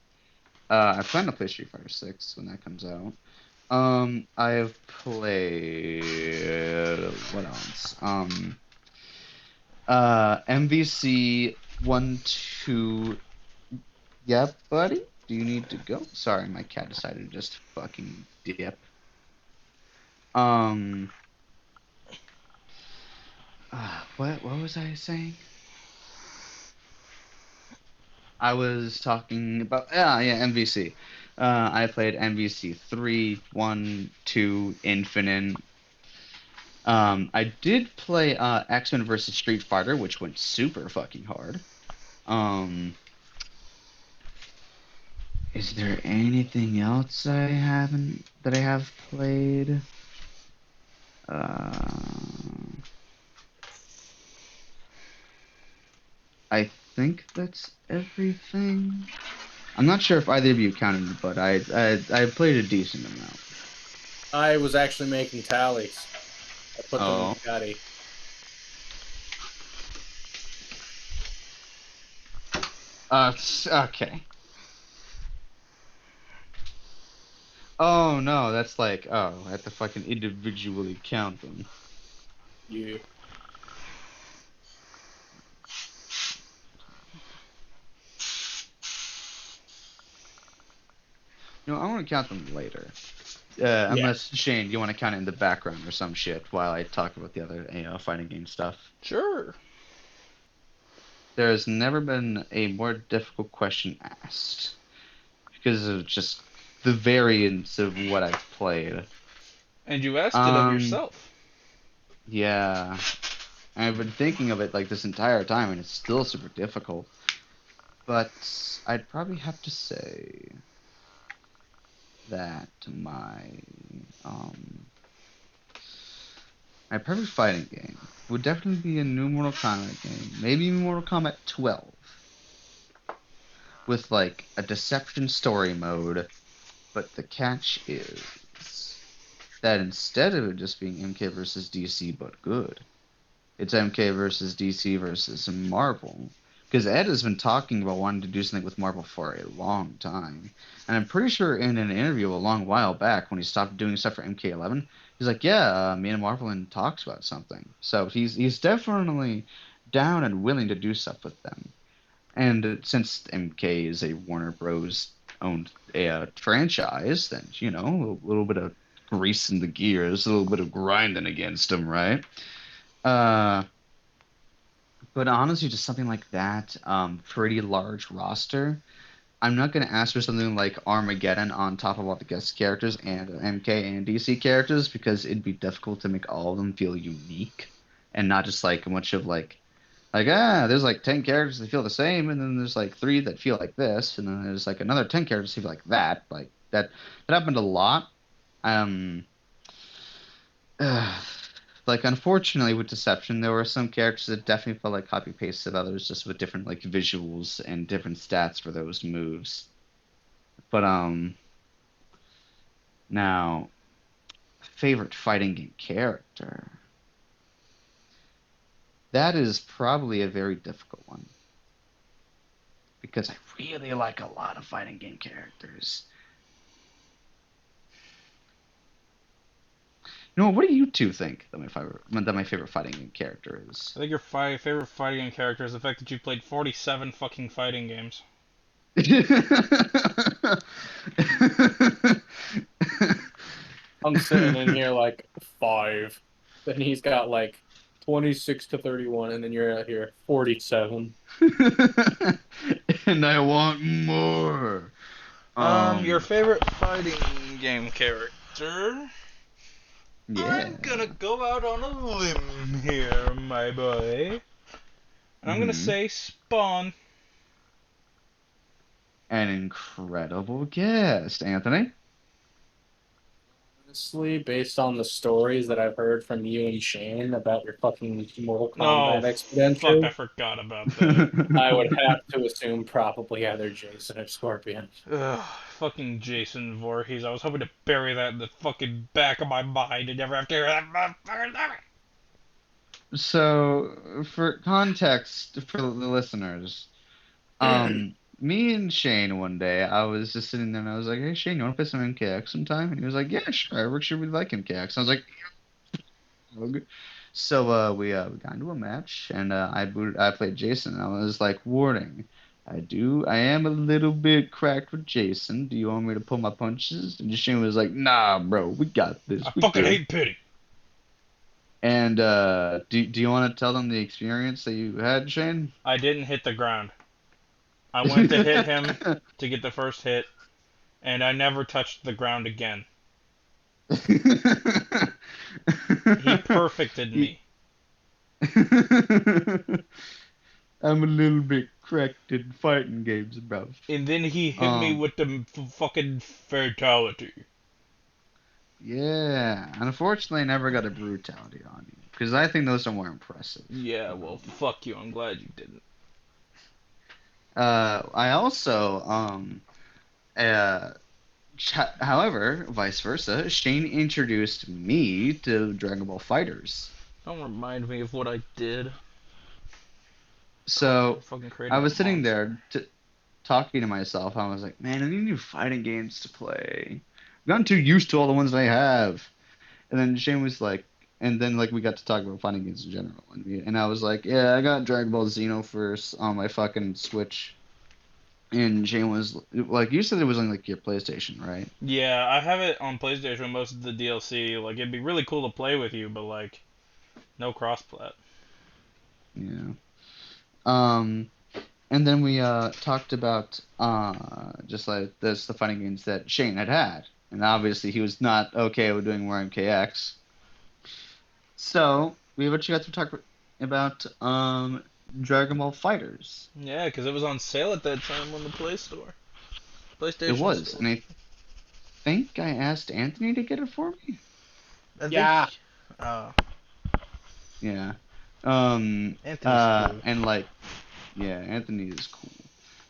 I plan to play Street Fighter 6 when that comes out. I have played what else? MVC 1, 2. Yeah, buddy? Do you need to go? Sorry, my cat decided to just fucking dip. Um, what was I saying? I was talking about yeah, MVC. I played MVC 3, 1, 2, Infinite. I did play X-Men versus Street Fighter, which went super fucking hard. Um, is there anything else that I have played? Uh, I think that's everything. I'm not sure if either of you counted, but I played a decent amount. I was actually making tallies. I put them in Oh, Scotty. okay. Oh no, that's like I have to fucking individually count them. You. You know, I want to count them later. Yeah. Unless Shane, you want to count it in the background or some shit while I talk about the other fighting game stuff. Sure. There has never been a more difficult question asked because of just the variance of what I've played. And you asked it of Um, yourself. yeah, I've been thinking of it like this entire time, and it's still super difficult. But I'd probably have to say that um my perfect fighting game would definitely be a new Mortal Kombat game, maybe Mortal Kombat 12, with like a deception story mode. But the catch is that instead of it just being MK versus DC but good, it's MK versus DC versus Marvel. Because Ed has been talking about wanting to do something with Marvel for a long time. And I'm pretty sure in an interview a long while back when he stopped doing stuff for MK11, he's like, yeah, me and Marvel in talks about something. So he's definitely down and willing to do stuff with them. And since MK is a Warner Bros. Owned franchise, then, a little bit of grease in the gears, a little bit of grinding against them, right? Uh, but honestly, just something like that, pretty large roster. I'm not gonna ask for something like Armageddon on top of all the guest characters and MK and DC characters because it'd be difficult to make all of them feel unique and not just like a bunch of there's like 10 characters that feel the same, and then there's like three that feel like this, and then there's like another 10 characters that feel like that. Like that happened a lot. Um, like unfortunately with Deception, there were some characters that definitely felt like copy pastes of others, just with different like visuals and different stats for those moves. But now favorite fighting game character. That is probably a very difficult one because I really like a lot of fighting game characters. You know, what do you two think that my favorite fighting game character is? I think your favorite fighting game character is the fact that you played 47 fucking fighting games. I'm sitting in here like 5. Then he's got like 26 to 31, and then you're out here 47. And I want more. Your favorite fighting game character? Yeah. I'm gonna go out on a limb here, my boy. And I'm gonna Mhm. say Spawn. An incredible guest, Anthony. Honestly, based on the stories that I've heard from you and Shane about your fucking Mortal Oh, Kombat fuck, I adventure, forgot about that. I would have to assume probably either Jason or Scorpion. Ugh, fucking Jason Voorhees. I was hoping to bury that in the fucking back of my mind and never have to hear that motherfucker. So, for context for the listeners, me and Shane one day, I was just sitting there and I was like, "Hey Shane, you want to play some MKX sometime?" And he was like, "Yeah, sure. I actually really like MKX." I was like, "Okay." So we got into a match and I played Jason and I was like, "Warning, I am a little bit cracked with Jason. Do you want me to pull my punches?" And Shane was like, "Nah, bro, we got I this. We fucking good." hate pity. And do you want to tell them the experience that you had, Shane? I didn't hit the ground. I went to hit him to get the first hit, and I never touched the ground again. He perfected He- me. I'm a little bit cracked in fighting games, bro. And then he hit me Um, with the fucking fatality. yeah. Unfortunately, I never got a brutality on you because I think those are more impressive. Yeah, well, fuck you. I'm glad you didn't. I also uh, however, vice versa, Shane introduced me to Dragon Ball Fighters. Don't remind me of what I did. So Fucking I creating a was sitting monster. there talking to myself. I was like, man, I need new fighting games to play. I've gotten too used to all the ones I have. And then Shane was like, and then like we got to talk about fighting games in general, and I was like, yeah, I got Dragon Ball Xenoverse on my fucking Switch. And Shane was like, you said it was on like your PlayStation, right? Yeah, I have it on PlayStation, most of the DLC. Like, it'd be really cool to play with you, but, like, no cross-plat. Yeah. Um, and then we talked about just like the fighting games that Shane had, and obviously he was not okay with doing more MKX. So we actually got to talk about Dragon Ball Fighters. Yeah, because it was on sale at that time on the It PlayStation was, Store. and I think I asked Anthony to get it for me. I think, Yeah. uh, Yeah. Anthony's cool. And like, yeah, Anthony is cool.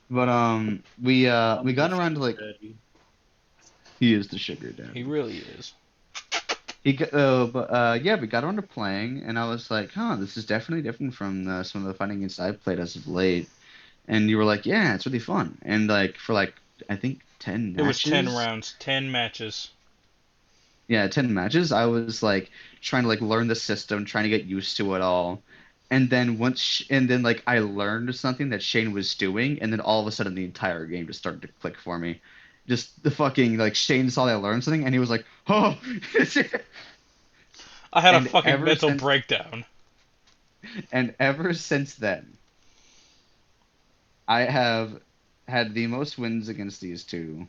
But we got around to like he is the sugar He daddy. really is. Yeah, we got around to playing, and I was like, huh, this is definitely different from some of the fighting games I've played as of late. And you were like, yeah, it's really fun. And like for like I think 10 It was 10 matches. rounds, 10 matches. Yeah, 10 matches. I was like trying to like learn the system, trying to get used to it all. And then like I learned something that Shane was doing, and then all of a sudden the entire game just started to click for me. Just the fucking like Shane saw that I learned something and he was like, "Oh." I had a And fucking ever mental since breakdown. And ever since then, I have had the most wins against these two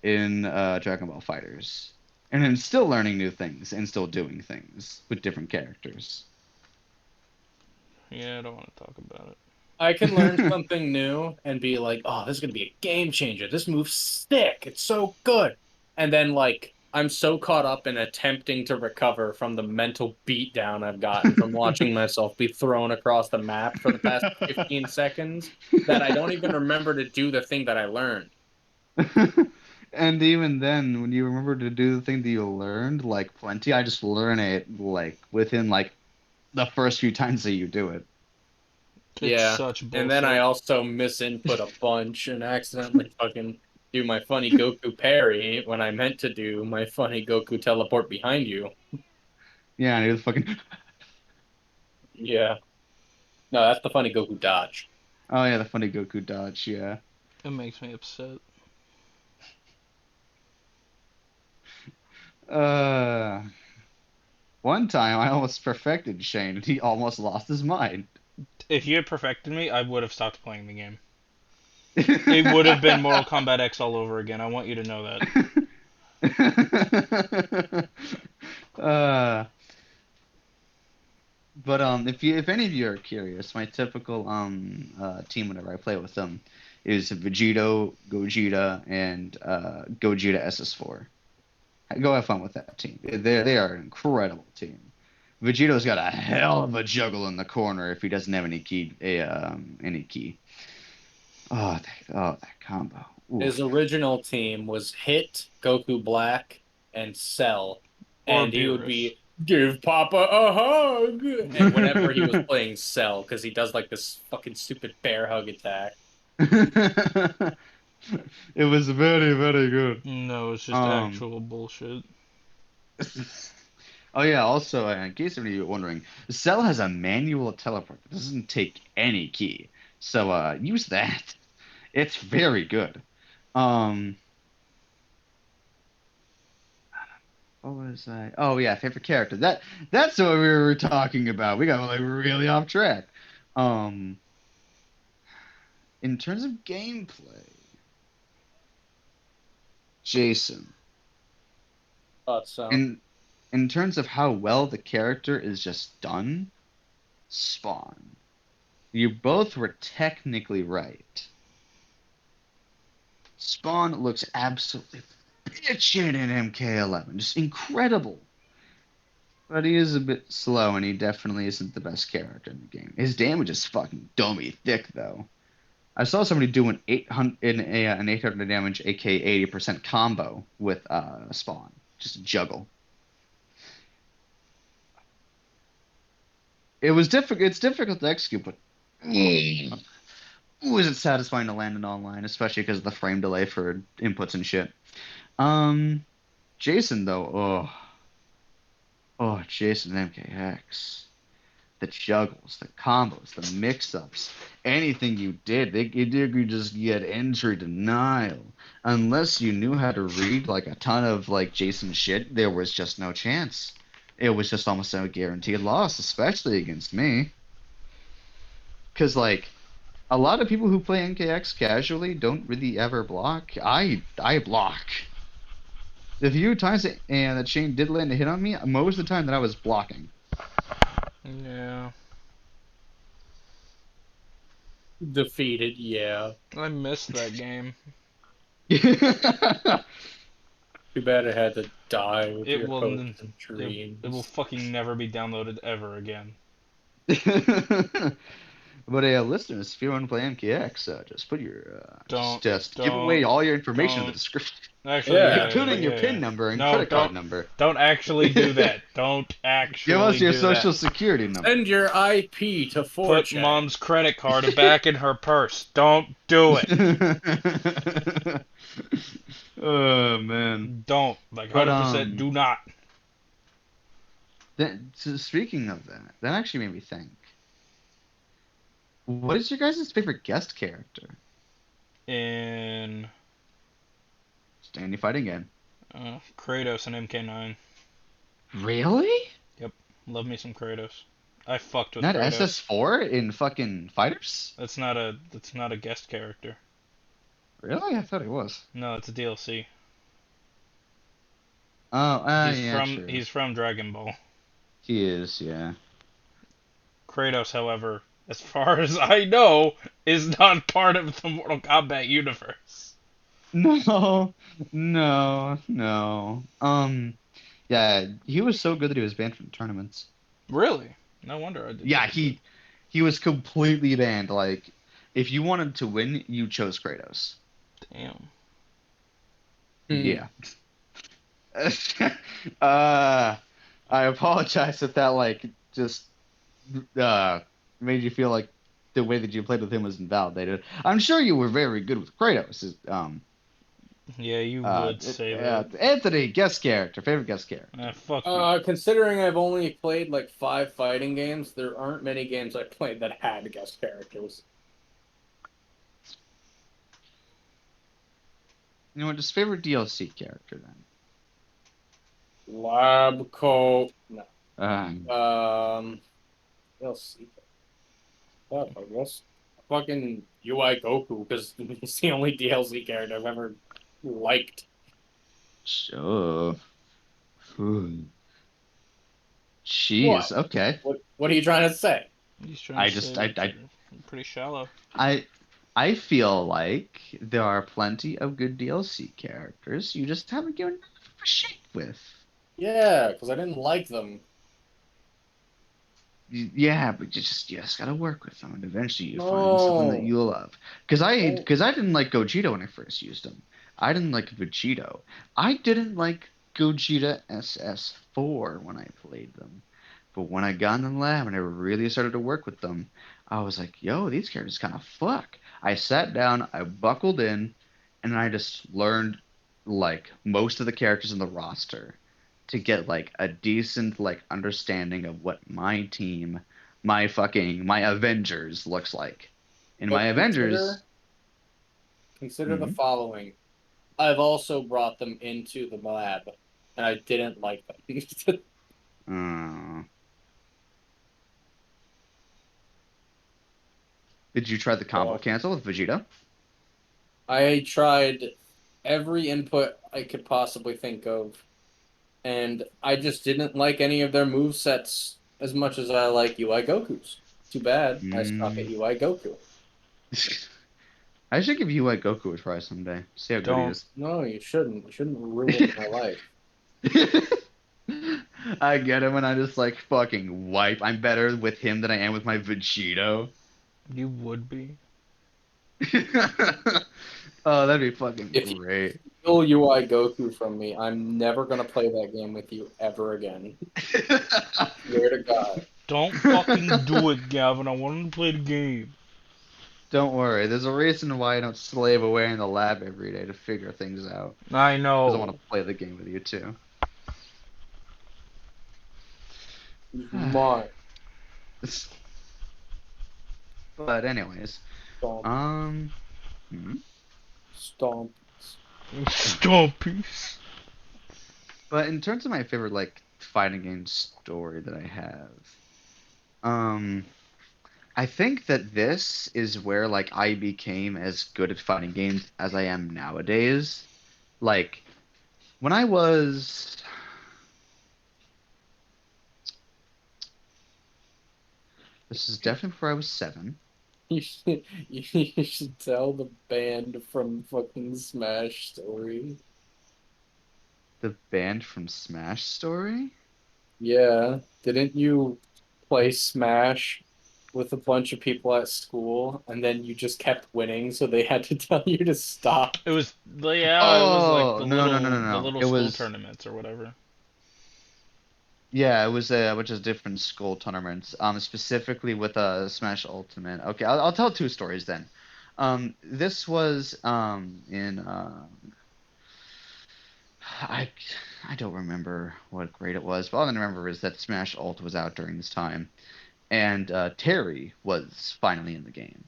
in Dragon Ball Fighters. And I'm still learning new things and still doing things with different characters. Yeah, I don't want to talk about it. I can learn something new and be like, "Oh, this is gonna be a game changer. This move's sick. It's so good." And then like I'm so caught up in attempting to recover from the mental beatdown I've gotten from watching myself be thrown across the map for the past 15 seconds that I don't even remember to do the thing that I learned. And even then, when you remember to do the thing that you learned, like plenty, I just learn it like within like the first few times that you do it. It's Yeah. such And then I bullshit. also misinput a bunch and accidentally fucking do my funny Goku parry when I meant to do my funny Goku teleport behind you. Yeah, and it was fucking. Yeah. No, that's the funny Goku dodge. Oh yeah, the funny Goku dodge. Yeah. It makes me upset. Uh, One time I almost perfected Shane, and he almost lost his mind. If you had perfected me, I would have stopped playing the game. It would have been Mortal Kombat X all over again. I want you to know that. uh, but if any of you are curious, my typical team whenever I play with them is Vegito, Gogeta, and Gogeta SS4. Go have fun with that team. They are an incredible team. Vegito's got a hell of a juggle in the corner if he doesn't have any key. That combo. His Oof. original team was Hit, Goku Black, and Cell. Or And he would Beerus. be, give Papa a hug. And whenever he was playing Cell, because he does like this fucking stupid bear hug attack. It was very, very good. No, it's just Um, actual bullshit. oh yeah, also, in case any of you are wondering, Cell has a manual teleport that doesn't take any key. So use that. It's very good. Um, what was I? Oh yeah, favorite character. That's what we were talking about. We got like really off track. Um, in terms of gameplay, Jason. Thought so. In terms of how well the character is just done, Spawn. You both were technically right. Spawn looks absolutely bitchin' in MK11, just incredible. But he is a bit slow, and he definitely isn't the best character in the game. His damage is fucking dummy thick, though. I saw somebody do an 800 an 800 damage, aka 80% combo with Spawn, just juggle. It was difficult. It's difficult to execute, but ooh, is it satisfying to land it online, especially because of the frame delay for inputs and shit. Um, Jason though, Jason MKX, the juggles, the combos, the mix-ups, anything you did, you just get entry denial. Unless you knew how to read like a ton of like Jason shit, there was just no chance. It was just almost a guaranteed loss, especially against me. Because like a lot of people who play NKX casually don't really ever block. I block. The few times that Shane did land a hit on me, most of the time that I was blocking. Yeah. Defeated, yeah. I missed that game. Too bad it had to die with It your will hopes n- and it will dreams. fucking never be downloaded ever again. But listeners, if you want to play MKX, just put your Don't just give away don't all your information in the don't description, actually Yeah, yeah including your yeah PIN yeah. number and No, credit card number. don't actually do that. Don't Give us actually your do that. social security number. send your IP to Put 4chan. mom's credit card back in her purse. Don't do it. Oh man. Don't. Like But 100% do not. so speaking of that, that actually made me think. What is your guys' favorite guest character? In Standing fighting game. Kratos and MK9. Really? Yep. Love me some Kratos. I fucked with Not Kratos. SS4 in fucking Fighters? That's not a guest character. Really? I thought it was. No, it's a DLC. Oh, He's yeah, from true. he's from Dragon Ball. He is, yeah. Kratos, however, as far as I know, is not part of the Mortal Kombat universe. No, no, no. Yeah, he was so good that he was banned from tournaments. Really? No wonder I didn't Yeah, notice it. he was completely banned. Like, if you wanted to win, you chose Kratos. Damn. Hmm. Yeah. uh, I apologize if that like just uh made you feel like the way that you played with him was invalidated. I'm sure you were very good with Kratos. Yeah, you would say that. Anthony, guest character, favorite guest character. Fuck you. Considering I've only played like 5 fighting games, there aren't many games I played that had guest characters. You know what? Just favorite DLC character then. Lab coat. No. Um, DLC. I guess fucking UI Goku because he's the only DLC character I've ever liked. sure. Ooh. Jeez. What? Okay. What are you trying to say? He's trying I to say just that you're pretty shallow. I I feel like there are plenty of good DLC characters you just haven't given enough of a shit with. Yeah, because I didn't like them. Yeah, but you just gotta work with them, and eventually you find something that No. you love. Because I Oh, because I didn't like Gogeta when I first used him. I didn't like Vegito. I didn't like Gogeta SS4 when I played them. But when I got in the lab and I really started to work with them, I was like, yo, these characters kind of fuck. I sat down, I buckled in, and I just learned like most of the characters in the roster to get like a decent like understanding of what my team, my Avengers looks like. In my but Avengers, consider the hmm, following. I've also brought them into the lab, and I didn't like them. uh, did you try the combo So cancel with Vegeta? I tried every input I could possibly think of, and I just didn't like any of their move sets as much as I like UI Goku's. Too bad I suck at Mm. UI Goku. I should give you like Goku a try someday. See how good he Don't. is. No, you shouldn't. You shouldn't ruin my life. I get him when I just like fucking wipe. I'm better with him than I am with my Vegito. You would be. Oh, that'd be fucking If you great. steal UI Goku from me, I'm never gonna play that game with you ever again. Swear to God. Don't fucking do it, Gavin. I want to play the game. Don't worry, there's a reason why I don't slave away in the lab every day to figure things out. I Because I want know. to play the game with you too. He's mine. But anyways, Stomp, um, hmm. stomp. Stompies. But in terms of my favorite like fighting game story that I have, um, I think that this is where like I became as good at fighting games as I am nowadays. Like when I was this is definitely before I was 7. You should tell the band from fucking Smash story. The band from Smash story? Yeah, didn't you play Smash with a bunch of people at school and then you just kept winning, so they had to tell you to stop? It was yeah. It was like Oh, the no, no, no, little no, the no. little It school was tournaments or whatever. yeah, it was which is different school tournaments. Specifically with Smash Ultimate. Okay, I'll tell 2 stories then. This was in I I don't remember what grade it was, but all I remember is that Smash Ult was out during this time, and Terry was finally in the game.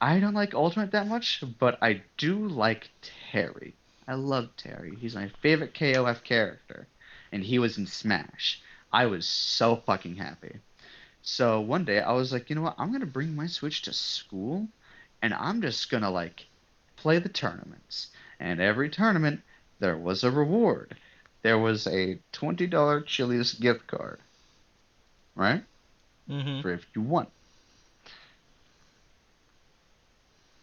I don't like Ultimate that much, but I do like Terry. I love Terry. He's my favorite KOF character, and he was in Smash. I was so fucking happy. So one day I was like, you know what? I'm gonna bring my Switch to school, and I'm just gonna like play the tournaments. And every tournament there was a reward. There was a $20 Chili's gift card, right? Mm-hmm. For if you won.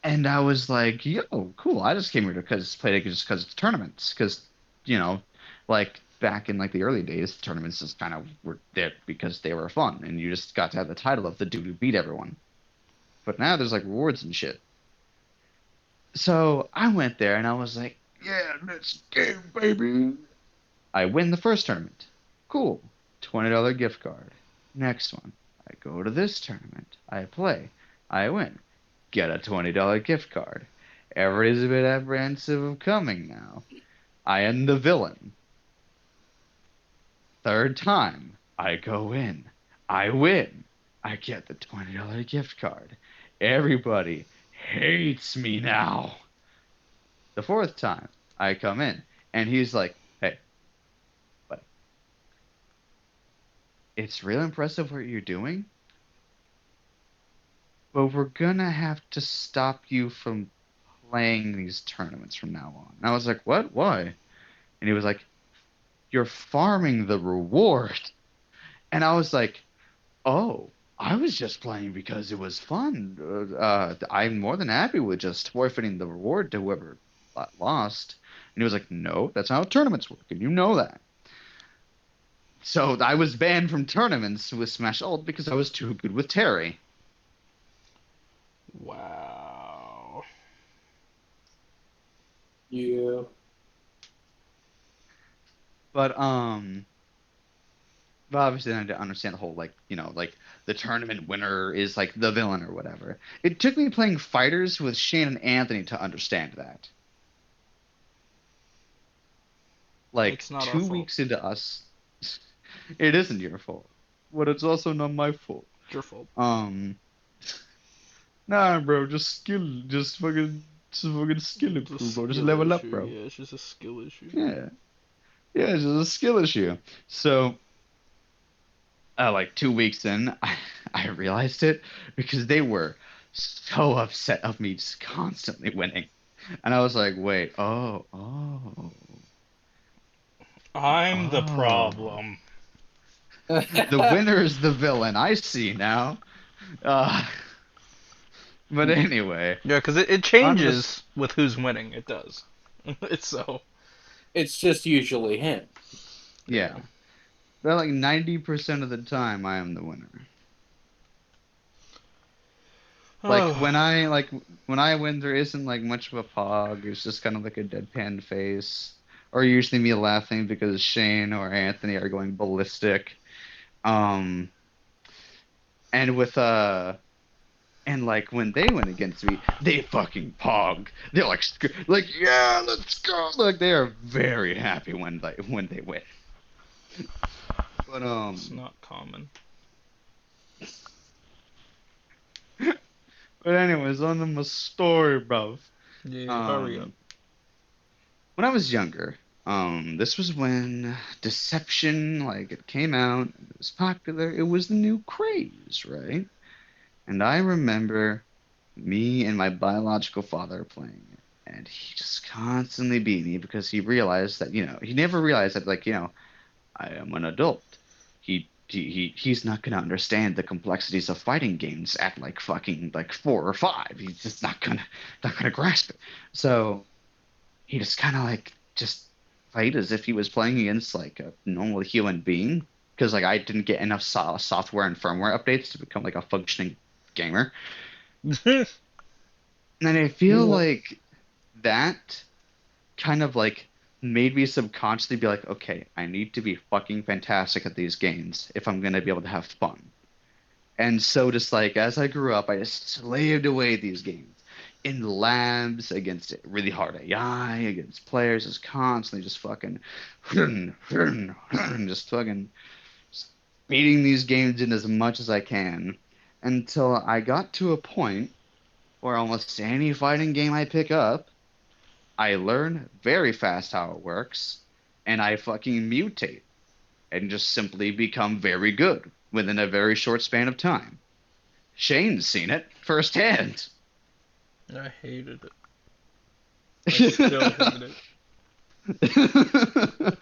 And I was like, yo, cool. I just came here to because play it just because it's tournaments. Because, you know, like back in like the early days, tournaments just kind of were there because they were fun, and you just got to have the title of the dude who beat everyone. But now there's like rewards and shit. So I went there and I was like, yeah, let's go, baby. I win the first tournament. Cool. $20 gift card. Next one. I go to this tournament. I play. I win. Get a $20 gift card. Everybody's a bit apprehensive of coming now. I am the villain. Third time. I go in. I win. I get the $20 gift card. Everybody hates me now. The fourth time, I come in, and he's like, "Hey, buddy, it's real impressive what you're doing, but we're gonna have to stop you from playing these tournaments from now on." And I was like, "What? Why?" And he was like, "You're farming the reward." And I was like, "Oh, I was just playing because it was fun. I'm more than happy with just forfeiting the reward to whoever lost." And he was like, "No, that's not how tournaments work, and you know that." So I was banned from tournaments with Smash Ult because I was too good with Terry. Wow. Yeah. But but obviously I didn't understand the whole like like the tournament winner is like the villain or whatever. It took me playing fighters with Shane and Anthony to understand that. Like It's not our two fault. weeks into us, it isn't your fault, but it's also not my fault. It's your fault. Um, nah, bro, just fucking skill It's a improve, bro. Just skill level up, issue. bro. Yeah, it's just a skill issue. Yeah. Yeah, it's just a skill issue. So, like 2 weeks in, I realized it because they were so upset of me just constantly winning. And I was like, wait, I'm the oh. problem. The winner is the villain. I see now. Uh, but anyway, Yeah, because it on to this. changes with who's winning. It does. It's so. It's just usually him. Yeah. Yeah. But like 90% of the time, I am the winner. Like Oh. when I win, there isn't like much of a pog. It's just kind of like a deadpan face, or usually me laughing because Shane or Anthony are going ballistic. Um, and with and like when they win against me, they fucking pog. They're like like yeah, let's go. Like they are very happy when they win. But It's not common. but anyways, on to my story, bro. Yeah, hurry up. Um, when I was younger, this was when Deception, like, it came out, it was popular, it was the new craze, right? And I remember me and my biological father playing it, and he just constantly beat me because he realized that, he never realized that, like, I am an adult. He's not gonna understand the complexities of fighting games at like fucking like 4 or 5. He's just not gonna grasp it. So he just kind of like just played as if he was playing against like a normal human being because like I didn't get enough software and firmware updates to become like a functioning gamer. And I feel Yeah. like that kind of like made me subconsciously be like, okay, I need to be fucking fantastic at these games if I'm gonna be able to have fun. And so just like as I grew up, I just slaved away at these games in labs against really hard AI, against players, just constantly just fucking just fucking just beating these games in as much as I can until I got to a point where almost any fighting game I pick up, I learn very fast how it works, and I fucking mutate and just simply become very good. within a very short span of time. Shane's seen it firsthand. I hated it. I still hate it.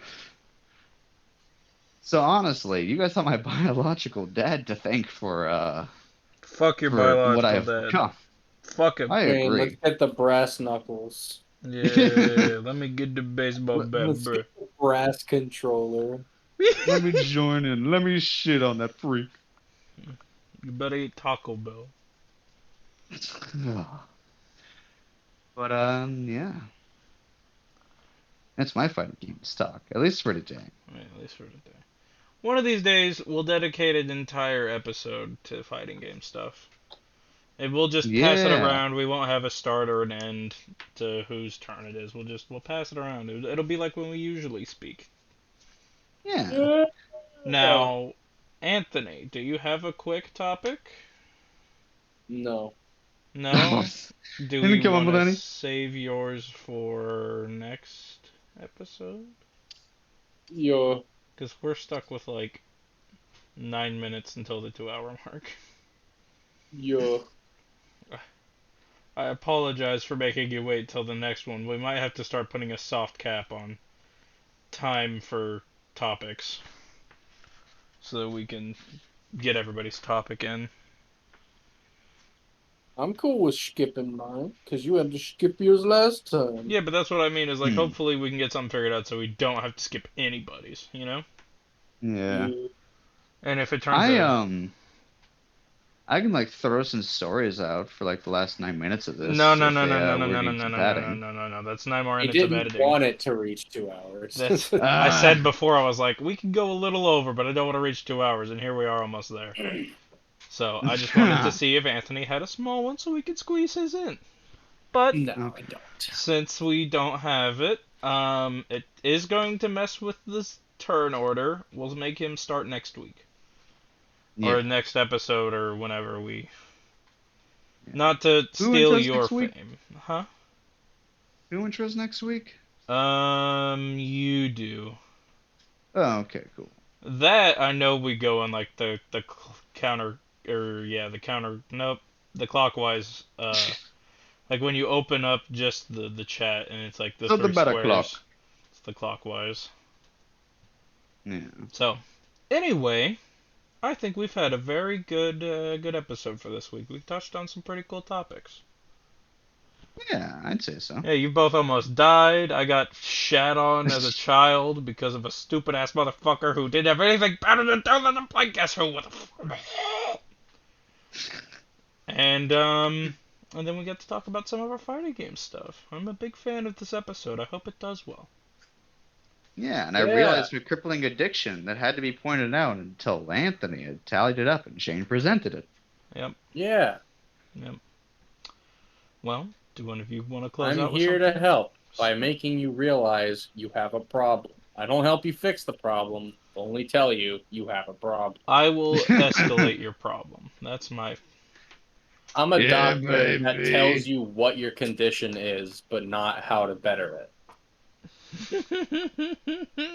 So honestly, you guys have my biological dad to thank Fuck your for what I biological have dad. become. Fuck him. I Wayne, let's agree. get the brass knuckles. Yeah, let me get the baseball bat, Let's bruh. get the brass controller. Let me join in. Let me shit on that freak. You better eat Taco Bell. But yeah, that's my fighting game stock, at least for today. Yeah, at least for today. One of these days, we'll dedicate an entire episode to fighting game stuff. And we'll just pass it Yeah, around. We won't have a start or an end to whose turn it is. We'll pass it around. It'll be like when we usually speak. yeah. Yeah. Now, Anthony, do you have a quick topic? No. No? Do we Didn't come up want with to any. save yours for next episode? Yo. Because we're stuck with like 9 minutes until the 2 hour mark. Yo. I apologize for making you wait till the next one. We might have to start putting a soft cap on time for topics so that we can get everybody's topic in. I'm cool with skipping mine, because you had to skip yours last time. Yeah, but that's what I mean is like Hmm. hopefully we can get something figured out so we don't have to skip anybody's, you know? Yeah. Yeah. And if it turns I out I can like throw some stories out for like the last 9 minutes of no this no if no no no no we're no no doing no some no no no padding. no no no that's 9 more I minutes of didn't editing. want it to reach 2 hours. That's I Ah, said before I was like we could go a little over, but I don't want to reach 2 hours, and here we are almost there. So I just wanted to see if Anthony had a small one so we could squeeze his in. But No, I okay. don't. since we don't have it, it is going to mess with this turn order. We'll make him start next week or Yeah. next episode or whenever we. Yeah. Not to Who steal intros your next week? fame, huh? Who intros next week? You do. Oh, okay, cool. That I know we go on like the counter or yeah the counter nope the clockwise like when you open up just the chat and it's like the So the three better squares. clock. It's the clockwise. Yeah. So anyway, I think we've had a very good episode for this week. We touched on some pretty cool topics. Yeah, I'd say so. Yeah, you both almost died. I got shat on as a child because of a stupid ass motherfucker who didn't have anything better to do than to play Guess Who with a and then we get to talk about some of our fighting game stuff. I'm a big fan of this episode. I hope it does well. Yeah, and I Yeah. realized my crippling addiction that had to be pointed out until Anthony had tallied it up and Shane presented it. Yep. Yeah. Yep. Well, do one of you want to close I'm out with here to something? help by making you realize you have a problem. I don't help you fix the problem, only tell you you have a problem. I will escalate your problem. That's my. I'm a Yeah, doctor that baby. tells you what your condition is, but not how to better it.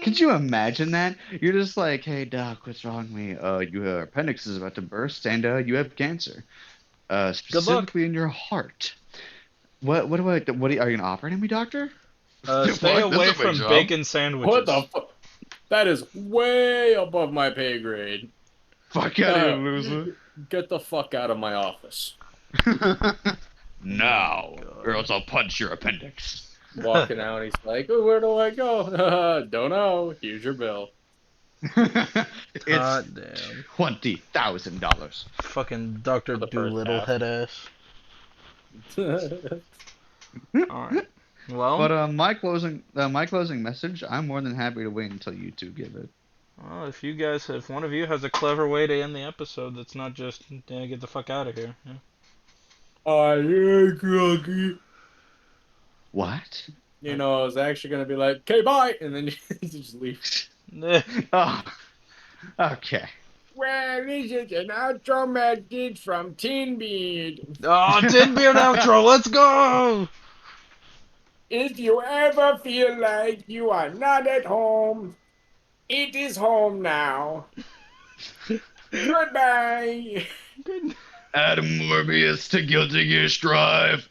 Could you imagine that? You're just like, hey doc, what's wrong with me? Your appendix is about to burst and you have cancer. Good luck. Specifically in your heart. What are you gonna operate on me, doctor? Stay Fuck, this away is my from job. bacon What sandwiches. the fuck? That is way above my pay grade. Fuck out of here, No. loser. Get the fuck out of my office. Now, God. or else I'll punch your appendix. Walking out, he's like, oh, where do I go? Don't know. Here's your bill. It's God damn. $20,000. Fucking Dr. For the first Doolittle half. head ass. Alright. Well, But my closing message. I'm more than happy to wait until you two give it. well, if one of you has a clever way to end the episode that's not just, get the fuck out of here. Yeah. I ain't groggy. What? You know, I was actually gonna be like, okay, bye, and then you just leave. Oh, okay. Well, this is an outro message from Teen Beard. Oh, it did be an outro. Let's go. If you ever feel like you are not at home, it is home now. Goodbye. Good. Adam Morbius to Guilty Gear Strive.